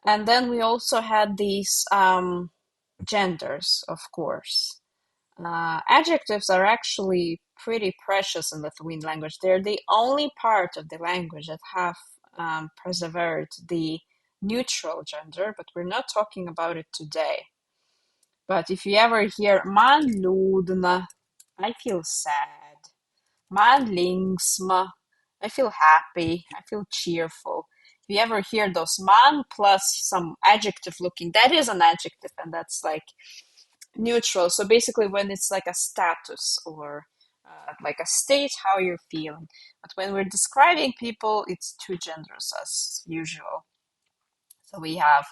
And then we also had these genders, of course. Adjectives are actually pretty precious in the Lithuanian language. They're the only part of the language that have preserved the neutral gender, but we're not talking about it today. But if you ever hear man liūdna, I feel sad. Man linksma, I feel happy, I feel cheerful. If you ever hear those man plus some adjective looking, that is an adjective, and that's like neutral. So basically when it's like a status or like a state, how you're feeling. But when we're describing people, it's two genders as usual. So we have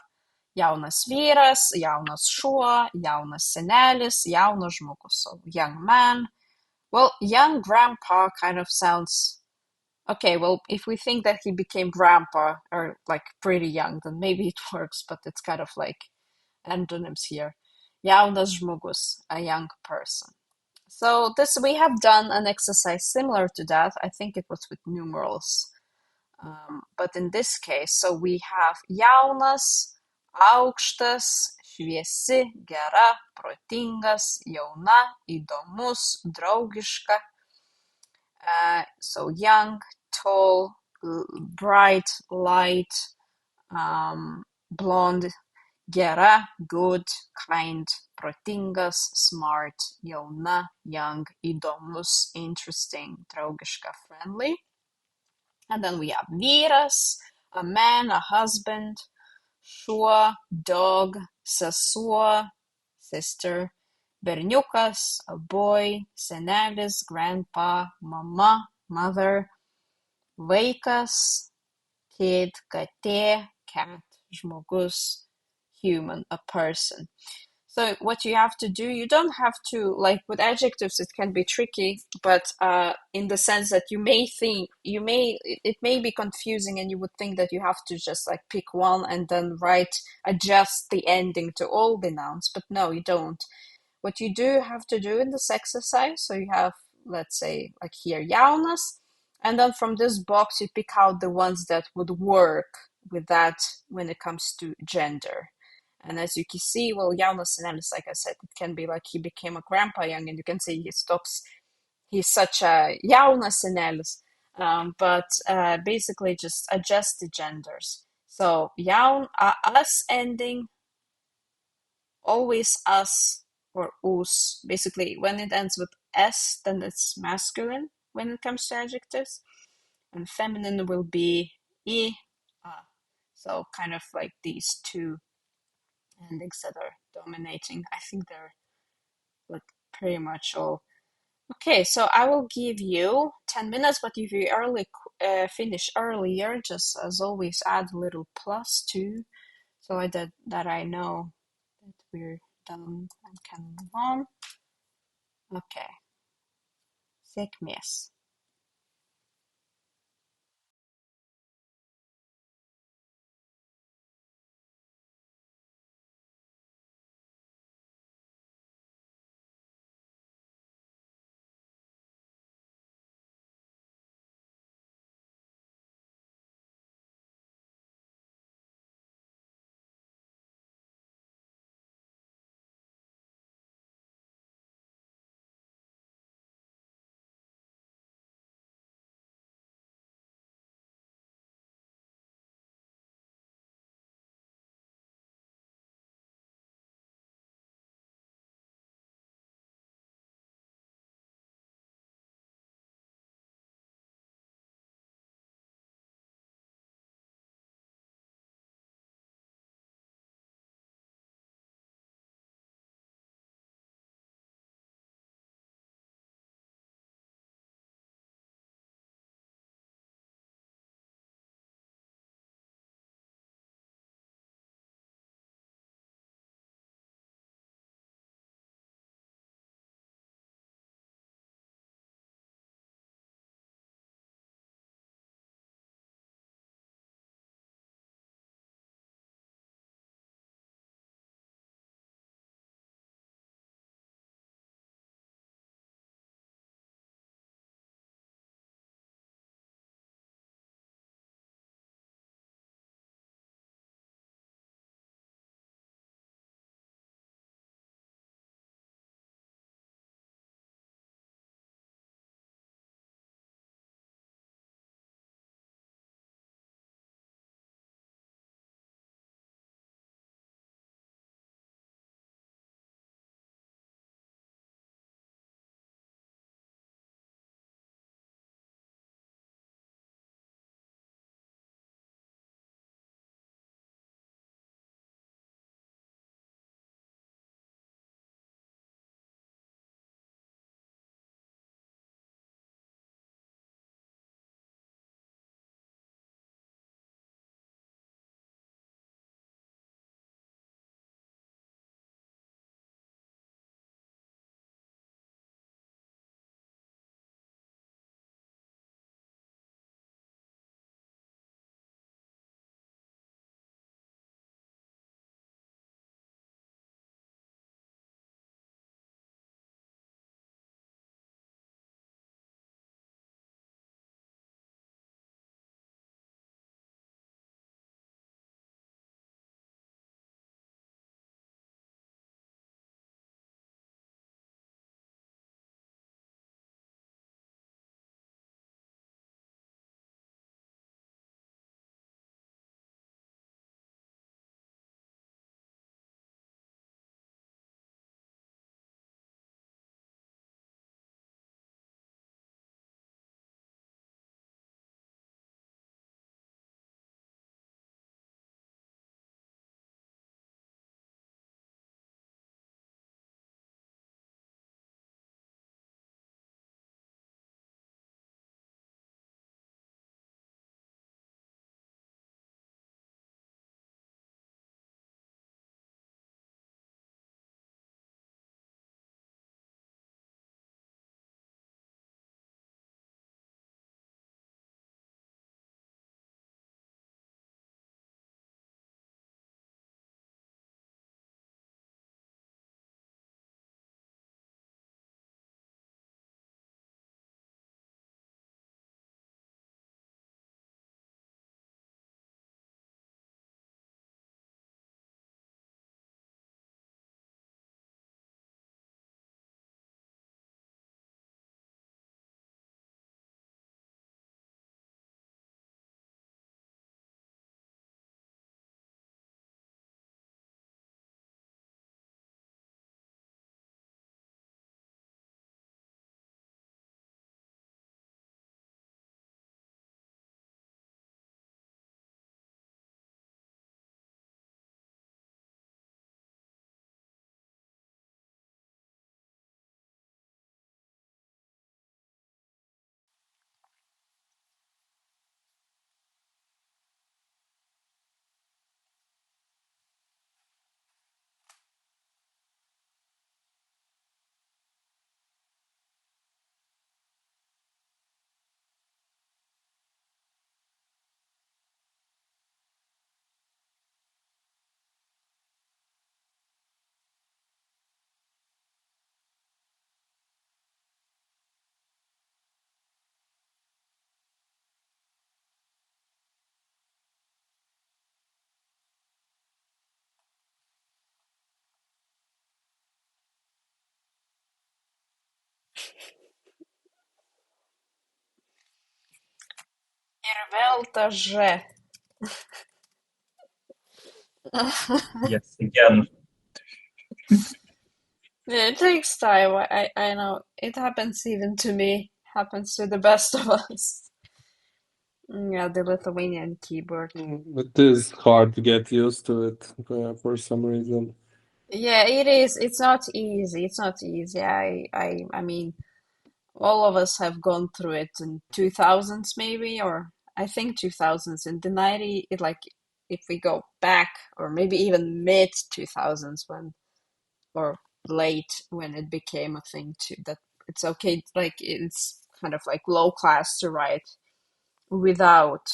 jaunas vyras, jaunas šuo, jaunas senelis, jaunas žmogus. So young man. Well, young grandpa kind of sounds okay. Well, if we think that he became grandpa or like pretty young, then maybe it works, but it's kind of like antonyms here. Jaunas žmogus, a young person. So this we have done an exercise similar to that. I think it was with numerals. But in this case, so we have jaunas, aukštas, šviesi, gera, protingas, jauna, įdomus, draugiška. So young, tall, bright, light, blonde, gera, good, kind, protingas, smart, jauna, young, įdomus, interesting, draugiška, friendly. And then we have vyras, a man, a husband, šuo, dog, sesuo, sister, berniukas, a boy, senelis, grandpa, mama, mother, vaikas, kid, katė, cat, žmogus, human, a person. So what you have to do, you don't have to, like with adjectives, it can be tricky, but in the sense that you may think, it may be confusing and you would think that you have to just like pick one and then adjust the ending to all the nouns, but no, you don't. What you do have to do in this exercise, so you have, let's say, like here, jaunas, and then from this box you pick out the ones that would work with that when it comes to gender. And as you can see, well, jaunas senelis, like I said, it can be like he became a grandpa young, and you can say he's such a jaunas senelis, but basically just adjust the genders. So us ending, always us or us. Basically, when it ends with s, then it's masculine when it comes to adjectives, and feminine will be i, a. So kind of like these two endings that are dominating. I think they're like pretty much all. Okay, so I will give you 10 minutes, but if you finish earlier, just as always, add a little plus too, so that I know that we're done and can move on. Okay. Sėkmės. Vėl ta Ž. Yes, again. Yeah, it takes time. I know. It happens even to me. Happens to the best of us. Yeah, the Lithuanian keyboard. It is hard to get used to it for some reason. Yeah, it is. It's not easy. It's not easy. I mean, all of us have gone through it in 2000s maybe, or I think 2000s. In the 90s, if we go back, or maybe even mid 2000s when, or late when it became a thing too, that it's okay, like it's kind of like low class to write without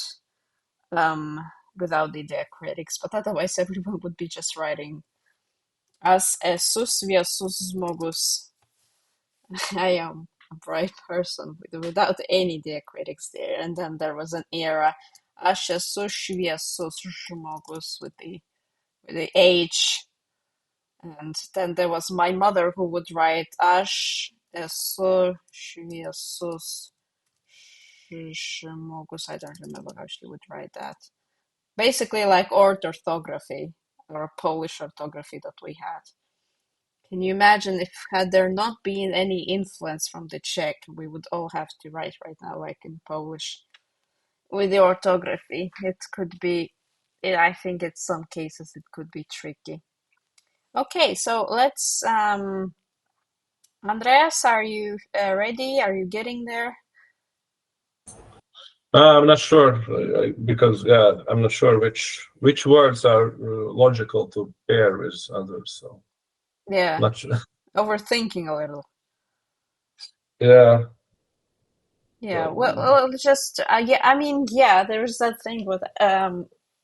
um without the diacritics, but otherwise everyone would be just writing as esus viesus žmogus. I am a bright person without any diacritics there. And then there was an era aš esu šviesus žmogus with the H. And then there was my mother who would write aš esu šviesus žmogus. I don't remember how she would write that. Basically like orthography, or Polish orthography that we had. Can you imagine if had there not been any influence from the Czech, we would all have to write right now like in Polish with the orthography. It could be, I think in some cases it could be tricky. Okay, so let's, Andreas, are you ready? Are you getting there? I'm not sure because I'm not sure which words are logical to pair with others. So Yeah, not sure. overthinking a little. Yeah. Yeah, So, well, just yeah. I mean, yeah. There's that thing with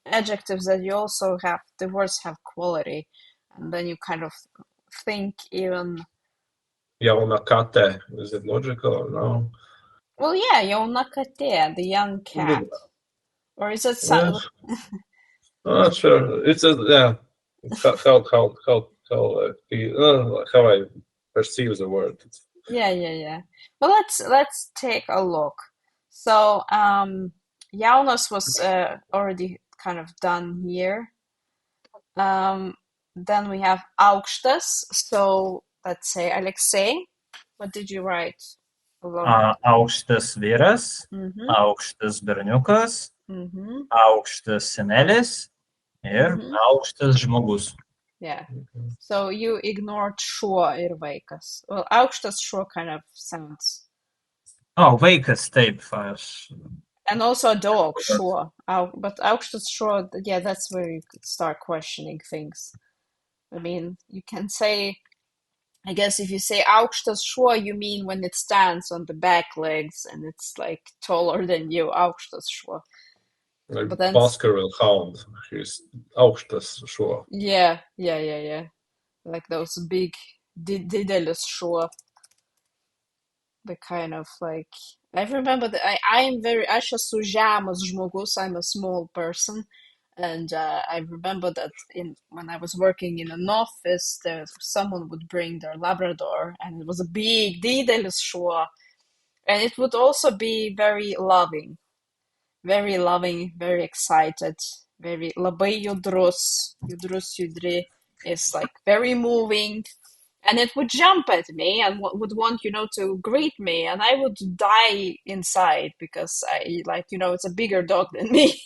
adjectives that you also have. The words have quality, and then you kind of think even. jauna kate, is it logical or no? Well, yeah, jauna katė, the young cat, or is it I'm not sure. It's yeah. It's how I perceive the word. Yeah. Well, let's take a look. So, jaunas was already kind of done here. Then we have aukštas. So let's say Alexei, what did you write? Aukštas vyras, Mm-hmm. aukštas berniukas, Mm-hmm. aukštas senelis ir Mhm. aukštas žmogus. Yeah. So you ignored šuo ir vaikas. Well, aukštas šuo kind of sounds. Oh, vaikas, taip. And also a dog, šuo. But aukštas šuo, yeah, that's where you could start questioning things. I mean, you can say, I guess if you say aukštas šuo, you mean when it stands on the back legs and it's like taller than you, aukštas šuo. Like But then, Baskerville Hound, he's aukštas šuo. yeah. Like those big, didelis šuo. The kind of like, I remember that aš esu žemas žmogus, I'm a small person. And I remember that when I was working in an office, someone would bring their Labrador, and it was a big, didelis šuo. And it would also be very loving, very excited, very labai judrus, judri. It's like very moving. And it would jump at me and would want, to greet me. And I would die inside because it's a bigger dog than me.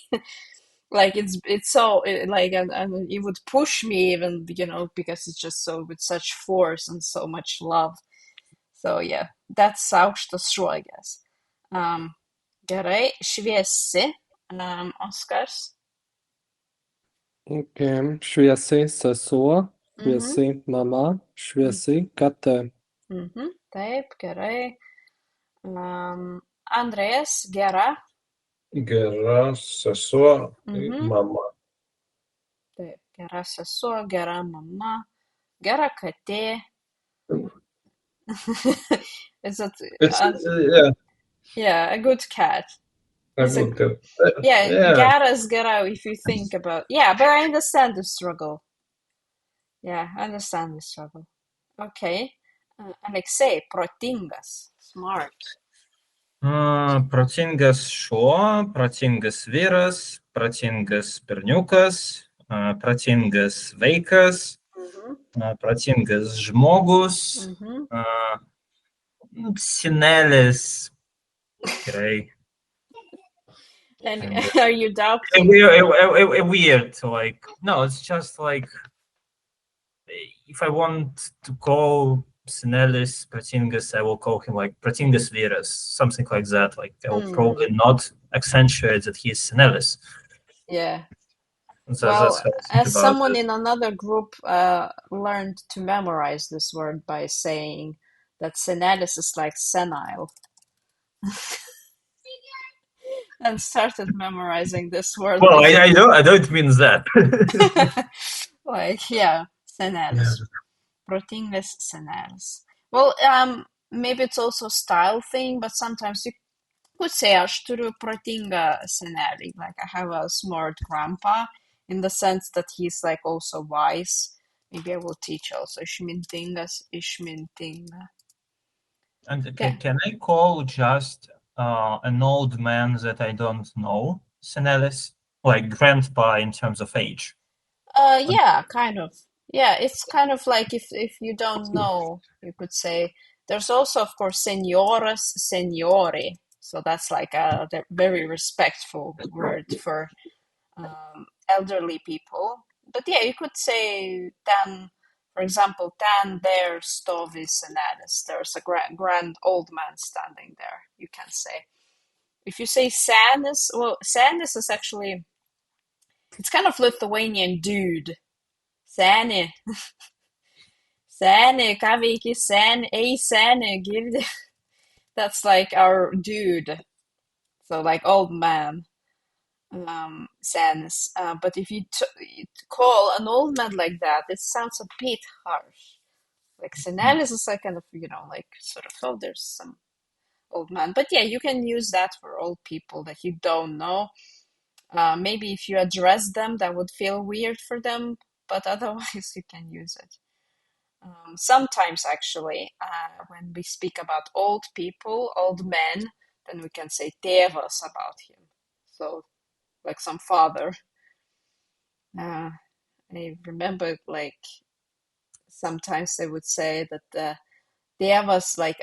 Like it's so like, and it would push me even, because it's just so with such force and so much love. So yeah, that's aukštas šuo, I guess. Gerai, šviesi, Oskars. Okay. Šviesi sesuo, šviesi mama, šviesi katė. Taip, gerai. Andrėjas, gera. Gera sesuo, mama. Taip, gera sesuo, gera mama, gera katė. Is it? Yeah, a good cat. A good cat. Yeah, geras gera if you think about. Yeah, but I understand the struggle. Yeah, I understand the struggle. Okay. Alexei, protingas, smart. Protingas šuo, protingas vyras, protingas berniukas, protingas vaikas, protingas žmogus, senelis. Gerai. And And are you doubting? Weird, like, no, it's just like, if I want to call senelis protingas, I will call him like protingas vyras, something like that. Like, I will probably not accentuate that he is senelis. Yeah. That's Well, how I think as about someone it. in another group learned to memorize this word by saying that senelis is like senile, and started memorizing this word. Well, like, I don't mean that. like, yeah, senelis. Protingas senelis. Well, maybe it's also a style thing, but sometimes you could say aš turiu protingą senelį. Like, I have a smart grandpa, in the sense that he's like also wise. Maybe I will teach also išmintingas, išmintinga. And Yeah. can I call just an old man that I don't know senelis? Like grandpa in terms of age? Yeah, kind of. Yeah, it's kind of like if you don't know, you could say. There's also, of course, senioras, seniori. So that's like a very respectful word for elderly people. But yeah, you could say ten, for example, ten there stovi senelis. There's a grand old man standing there, you can say. If you say senis, well, senis is actually, it's kind of Lithuanian dude. Seni. Seni, ką veiki, seni, ei seni, girdi. That's like our dude. So like old man. Senis. But if you call an old man like that, it sounds a bit harsh. Like senelis is like kind of, like sort of, oh, there's some old man. But yeah, you can use that for old people that you don't know. Maybe if you address them, that would feel weird for them, but otherwise you can use it. Sometimes, actually, when we speak about old people, old men, then we can say tėvas about him. So, like some father. I remember, like, sometimes they would say that tėvas, like,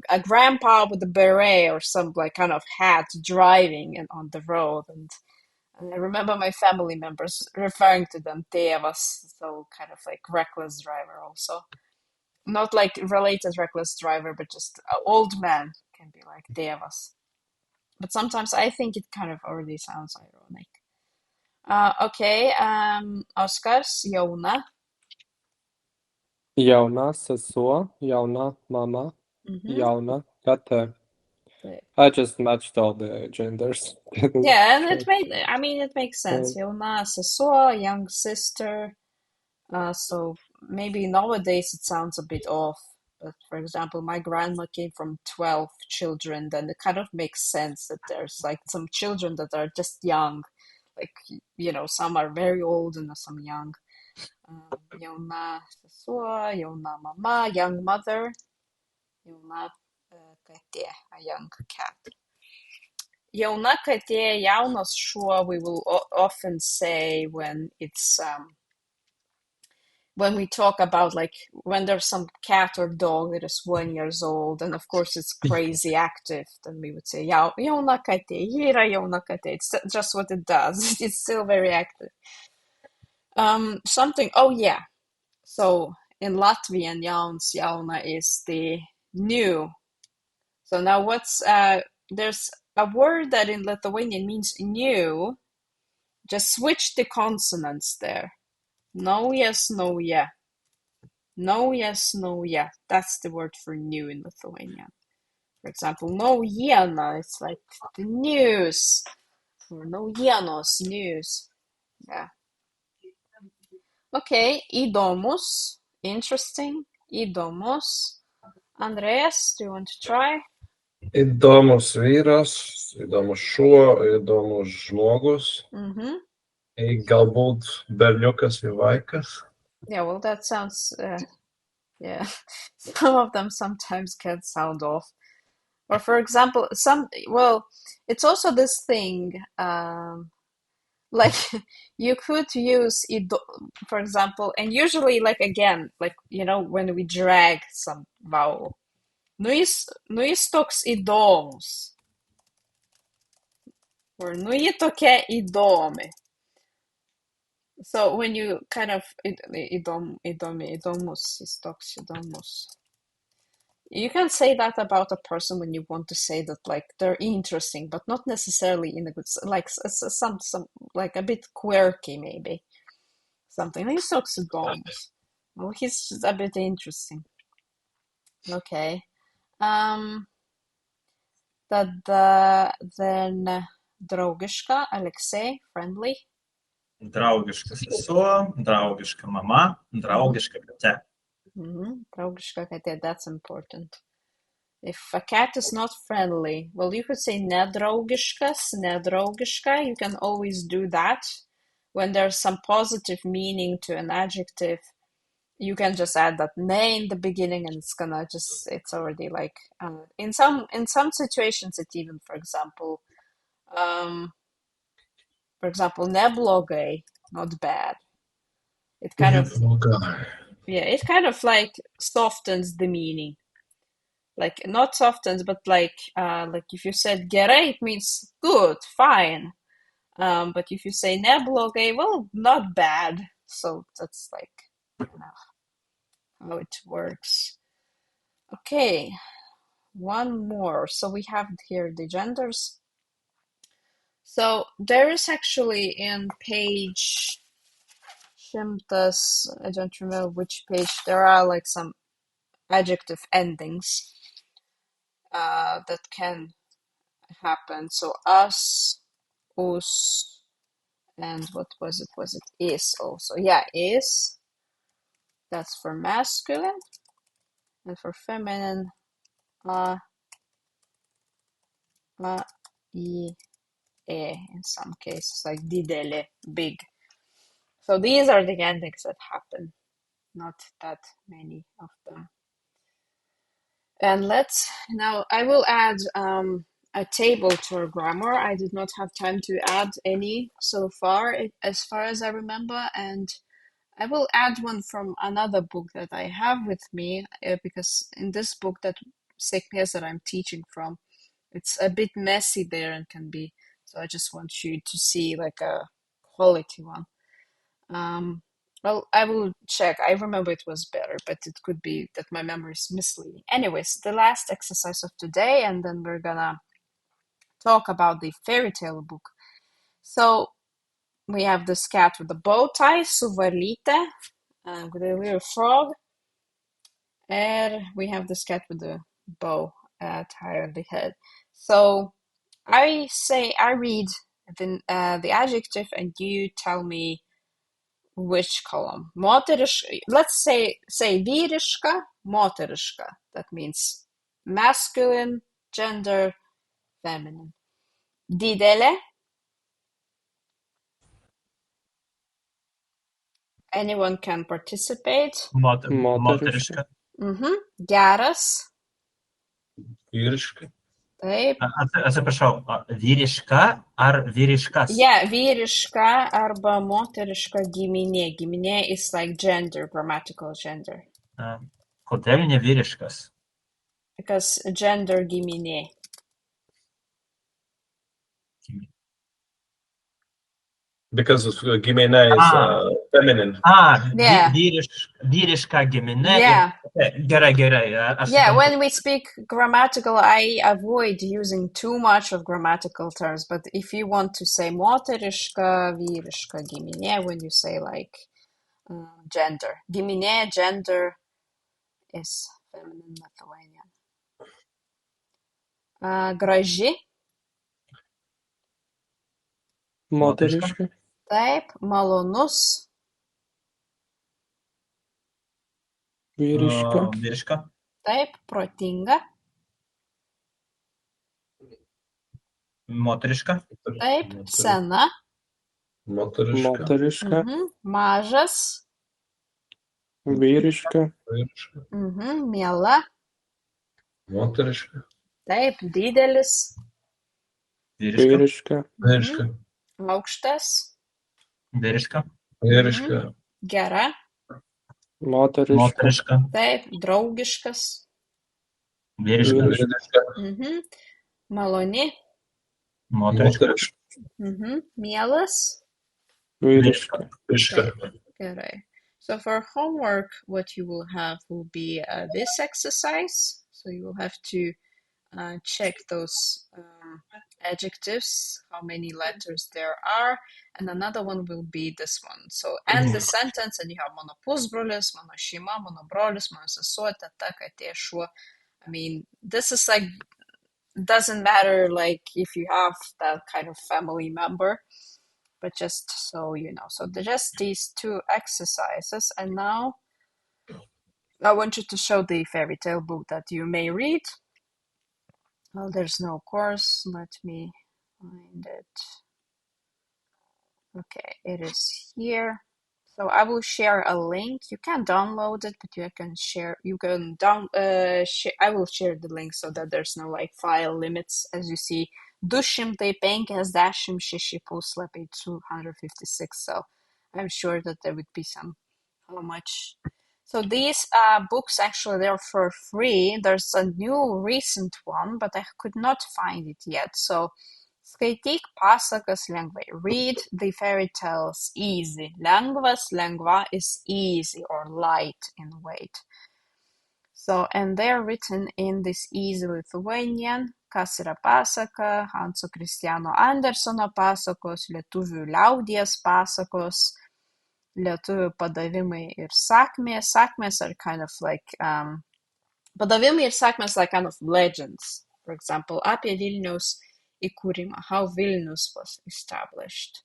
a grandpa with a beret or some, like, kind of hat driving on the road. And I remember my family members referring to them tėvas, so kind of like reckless driver also. Not like related reckless driver, but just an old man can be like tėvas. But sometimes I think it kind of already sounds ironic. Okay, Oskars, jauna. Jauna sesuo, jauna mama, jauna katė. I just matched all the genders. Yeah, and it makes sense. Jauna sesuo, young sister. So maybe nowadays it sounds a bit off. But for example, my grandma came from 12 children, then it kind of makes sense that there's like some children that are just young. Like, some are very old and some young. Jauna sesuo, jauna mama, young mother. Jauna katė, a young cat. Jauna katė, jaunas šuo, we will often say when it's when we talk about, like, when there's some cat or dog that is 1 year old, and of course it's crazy active, then we would say jauna katė, ji yra jauna katė. It's just what it does. It's still very active. Oh yeah. So in Latvian, jauna is the new. So now there's a word that in Lithuanian means new. Just switch the consonants there. Naujas, nauja. Naujas, nauja. That's the word for new in Lithuanian. For example, naujiena, it's like the news. Or naujienos, news. Yeah. Okay, įdomus, interesting, įdomus. Andreas, do you want to try? Įdomus vyras, įdomus šuo, įdomus žmogus. Galbūt berniukas ir vaikas. Yeah, well, that sounds, yeah. Some of them sometimes can sound off. Or for example, it's also this thing, like you could use for example, and usually like again, like, when we drag some vowel. Nu jis toks įdomus. Or nu ji tokia įdomi. So when you kind of įdomus, jis toks įdomus. You can say that about a person when you want to say that like they're interesting, but not necessarily in a good, like some like a bit quirky maybe. Something. He's toks įdomus. Well, he's a bit interesting. Okay. Then draugiška, Alexei, friendly. Draugiška sesuo, draugiška mama, draugiška katė. Draugiška katė, that's important. If a cat is not friendly, well, you could say nedraugiškas, nedraugiška. You can always do that. When there's some positive meaning to an adjective, you can just add that ne in the beginning, and it's already like, in some situations, it even, for example, neblogai, not bad. It kind of, it kind of like softens the meaning. Like not softens, but like if you said gerai, it means good, fine. But if you say neblogai, well, not bad. So that's like how it works. Okay, one more. So we have here the genders. So there is actually in page Shimtas, I don't remember which page, there are like some adjective endings that can happen. So us, us, and what was it? Was it is also? Yeah, is. That's for masculine. And for feminine, I, in some cases, like didele, big. So these are the endings that happen. Not that many of them. And now I will add a table to our grammar. I did not have time to add any so far, as far as I remember, and I will add one from another book that I have with me, because in this book that I'm teaching from, it's a bit messy there and can be, so I just want you to see like a quality one. Well, I will check. I remember it was better, but it could be that my memory is misleading. Anyways, the last exercise of today, and then we're gonna talk about the fairy tale book. So we have this cat with a bow tie, su varlyte, with a little frog, and we have this cat with a bow tied on the head. So I read the adjective, and you tell me which column. Moteriška, let's say vyriška, moteriška. That means masculine, gender, feminine. Didelė. Anyone can participate. Moteriška. Geras. Vyriška. Taip. Atsiprašau, vyriška ar vyriškas? Yeah, vyriška arba moteriška giminė. Giminė is like gender, grammatical gender. Kodėl ne vyriškas? Because gender giminė. Because giminė is feminine. Yeah. Vyriška giminė. Yeah. Gerai. Yeah, when we speak grammatical, I avoid using too much of grammatical terms. But if you want to say moteriška, vyriška giminė, when you say like gender. Giminė, gender is feminine Lithuanian. Graži. Moteriška. Taip, malonus. Vyriška. Taip, protinga. Moteriška. Taip, sena. Moteriška. Mažas. Vyriška. Miela. Moteriška. Taip, didelis. Vyriška. Vyriška. Aukštas. Vyriška. Vyriška. Gera. Moteriška. Moteriška. Taip, draugiškas. Vyriška. Vyriška. Maloni. Moteriška. Moteriška. Mielas. Vyriška. Vyriška. Gerai. So for homework, what you will have will be this exercise. So you will have to check those adjectives, how many letters there are, and another one will be this one. So end the sentence and you have mano pusbrolis, mano šeima, mano brolis, mano sesuo, teta, katė, šuo. I mean, this is like, doesn't matter like if you have that kind of family member, but just so you know. So just these two exercises, and now I want you to show the fairy tale book that you may read. Well, there's no course. Let me find it. Okay, it is here. So I will share a link. You can download it, but you can share. You can I will share the link so that there's no like file limits. As you see, 256 puslapiai, 256. So I'm sure that there would be some. How much? So these books actually they're for free. There's a new recent one, but I could not find it yet. So skaityk pasakas lengvai. Read the fairy tales easy. Lengvas, lengva is easy or light in weight. So, and they're written in this easy Lithuanian. Kas yra pasaka, Hanso Kristiano Andersono pasakos, lietuvių liaudies pasakos, lietuvių padavimai ir sakmės. Sakmės are kind of like, padavimai ir sakmės are kind of legends. For example, apie Vilniaus įkūrimą, how Vilnius was established.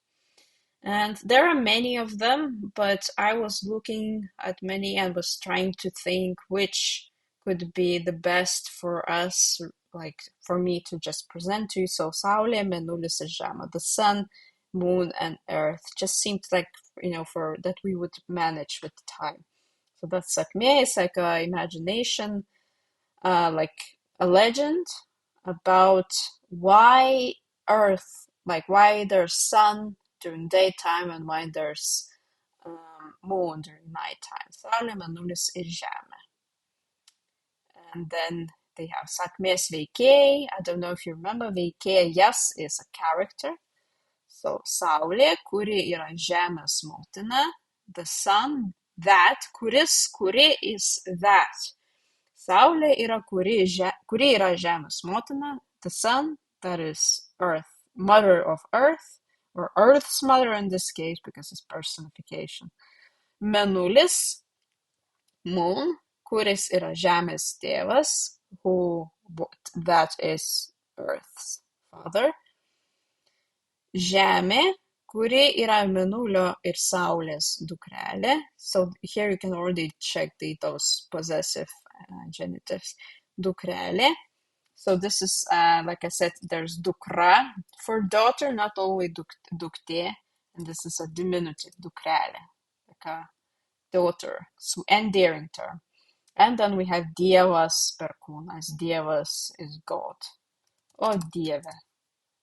And there are many of them, but I was looking at many and was trying to think which could be the best for us, like for me to just present to you. So Saulė, Mėnulis ir Žemė, the sun, moon, and earth just seemed like, you know, for that we would manage with time. So that's sakmė, it's like a imagination, like a legend about why earth, like why there's sun during daytime and why there's moon during nighttime. Saulė, Mėnulis ir Žemė. And then they have sakmės veikėjai. I don't know if you remember, veikėjas is a character. So Saulė, kuri yra Žemės motina. The sun, that, kuri is that. Saulė yra kuri yra Žemės motina. The sun, that is earth, mother of earth, or earth's mother in this case because it's personification. Mėnulis, moon, kuris yra Žemės tėvas, that is earth's father. Žemė, kuri yra Mėnulio ir Saulės dukrelė. So here you can already check those possessive genitives. Dukrelė. So this is, like I said, there's dukra for daughter, not only duktė, and this is a diminutive, dukrelė, like a daughter, so endearing term. And then we have dievas perkūnas. Dievas is God. O Dieve.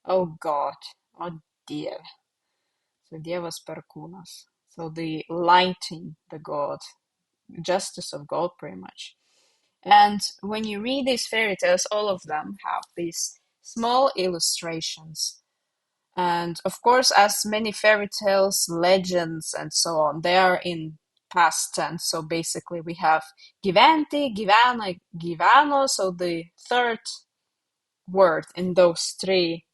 Oh God. Oh Dieve. So dievas perkūnas. So the lighting, the God, justice of God, pretty much. And when you read these fairy tales, all of them have these small illustrations. And of course, as many fairy tales, legends, and so on, they are in past tense. So basically we have gyventi, gyvena, gyveno. So the third word in those three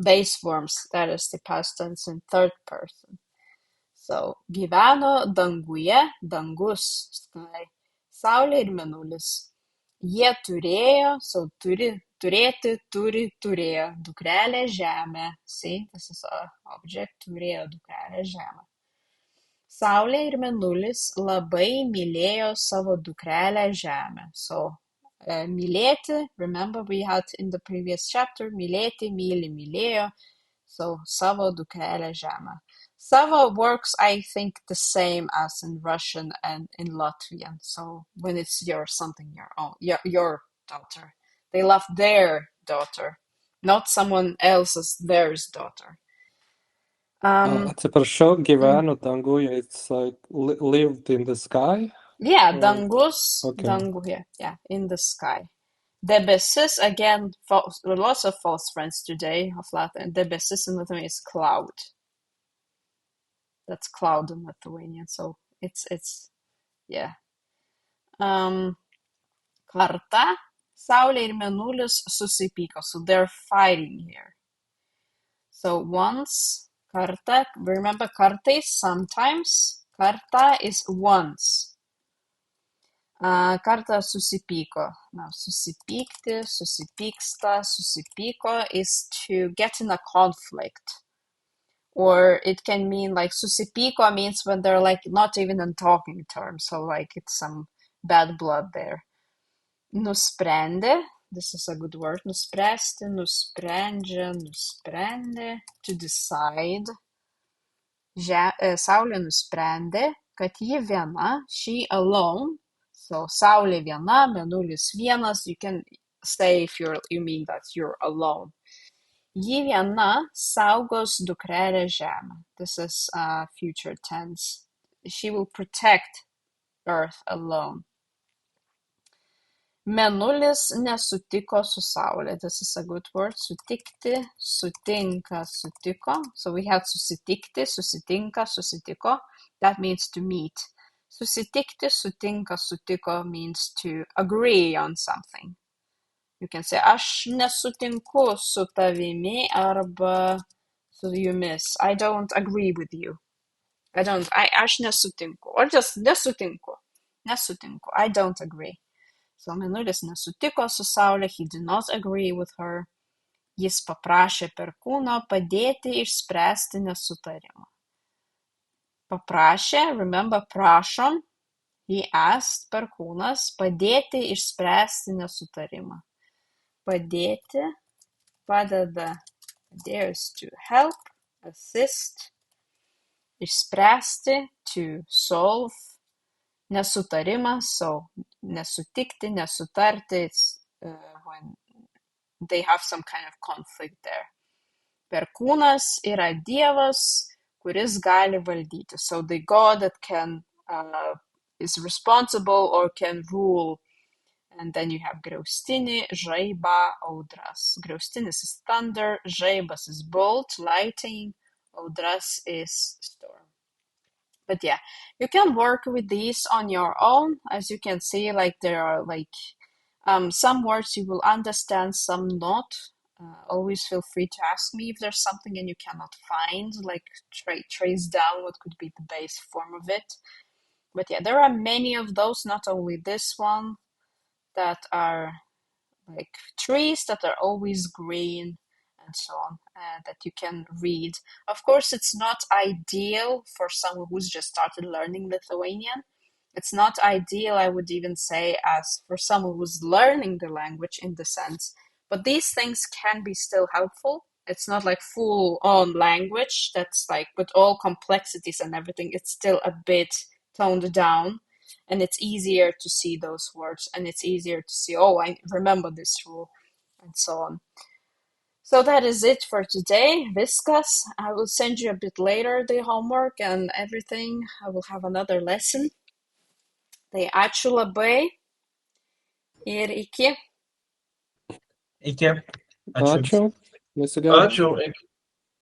base forms, that is the past tense in third person. So gyveno danguje, dangus, sky, Saulė ir Mėnulis. Jie turėjo, so turėti, turėjo, dukrelę žemę. See, this is an object, turėjo dukrelę žemę. Saulė ir Mėnulis labai mylėjo savo dukrelę žemę. So, mylėti, remember we had in the previous chapter, mylėti, myli, mylėjo, so savo dukrelę žemę. Savo works, I think, the same as in Russian and in Latvian. So when it's something your own, your daughter. They love their daughter, not someone else's, theirs daughter. Atsiprašau, gyveno danguje, it's like lived in the sky? Yeah, Or- dangus, Okay. danguje, yeah, in the sky. Debesis, again, lots of false friends today of Latin. Debesis in Lithuanian is cloud. That's cloud in Lithuanian, so it's yeah. Karta, Saulė ir Mėnulis susipyko, so they're fighting here. So once, karta, remember kartais, sometimes, karta is once. Kartą susipyko. Now, susipykti, susipyksta, susipyko is to get in a conflict. Or it can mean like susipyko means when they're like not even in talking terms. So like it's some bad blood there. Nusprendė, this is a good word. Nuspręsti, nusprendžia, nusprendė, to decide. Saulė nusprendė, kad ji viena, she alone. So, Saulė viena, Mėnulis vienas. You can say if you mean that you're alone. Ji viena saugos dukrelę žemę. This is future tense. She will protect Earth alone. Mėnulis nesutiko su Saulė. This is a good word. Sutikti, sutinka, sutiko. So we have susitikti, susitinka, susitiko. That means to meet. Susitikti, sutinka, sutiko means to agree on something. You can say, aš nesutinku su tavimi arba su jumis. I don't agree with you. Aš nesutinku. Or just nesutinku. Nesutinku. I don't agree. So Mėnulis nesutiko su Saulė, he did not agree with her. Jis paprašė Perkūno padėti išspręsti nesutarimą. Paprašė, remember, prašom, he asked Perkūnas padėti išspręsti nesutarimą. Padėti, padeda, padėjus to help, assist, išspręsti, to solve, nesutarimas, so nesutikti, nesutarti, it's when they have some kind of conflict there. Perkūnas yra dievas, kuris gali valdyti. So the god that can is responsible or can rule. And then you have griaustinį, žaibą, audras. Griaustinis is thunder, žaibas is bolt, lightning, audras is storm. But yeah, you can work with these on your own. As you can see, like there are like some words you will understand, some not. Always feel free to ask me if there's something and you cannot find, like trace down what could be the base form of it. But yeah, there are many of those, not only this one, that are like trees that are always green and so on, that you can read. Of course, it's not ideal for someone who's just started learning Lithuanian. It's not ideal, I would even say, as for someone who's learning the language in the sense. But these things can be still helpful. It's not like full-on language that's like with all complexities and everything. It's still a bit toned down. And it's easier to see those words, and it's easier to see, oh, I remember this rule, and so on. So that is it for today. Viskas. I will send you a bit later the homework and everything. I will have another lesson. Tai ačiū labai ir iki. Iki. Ačiū. Viso gero. Ačiū.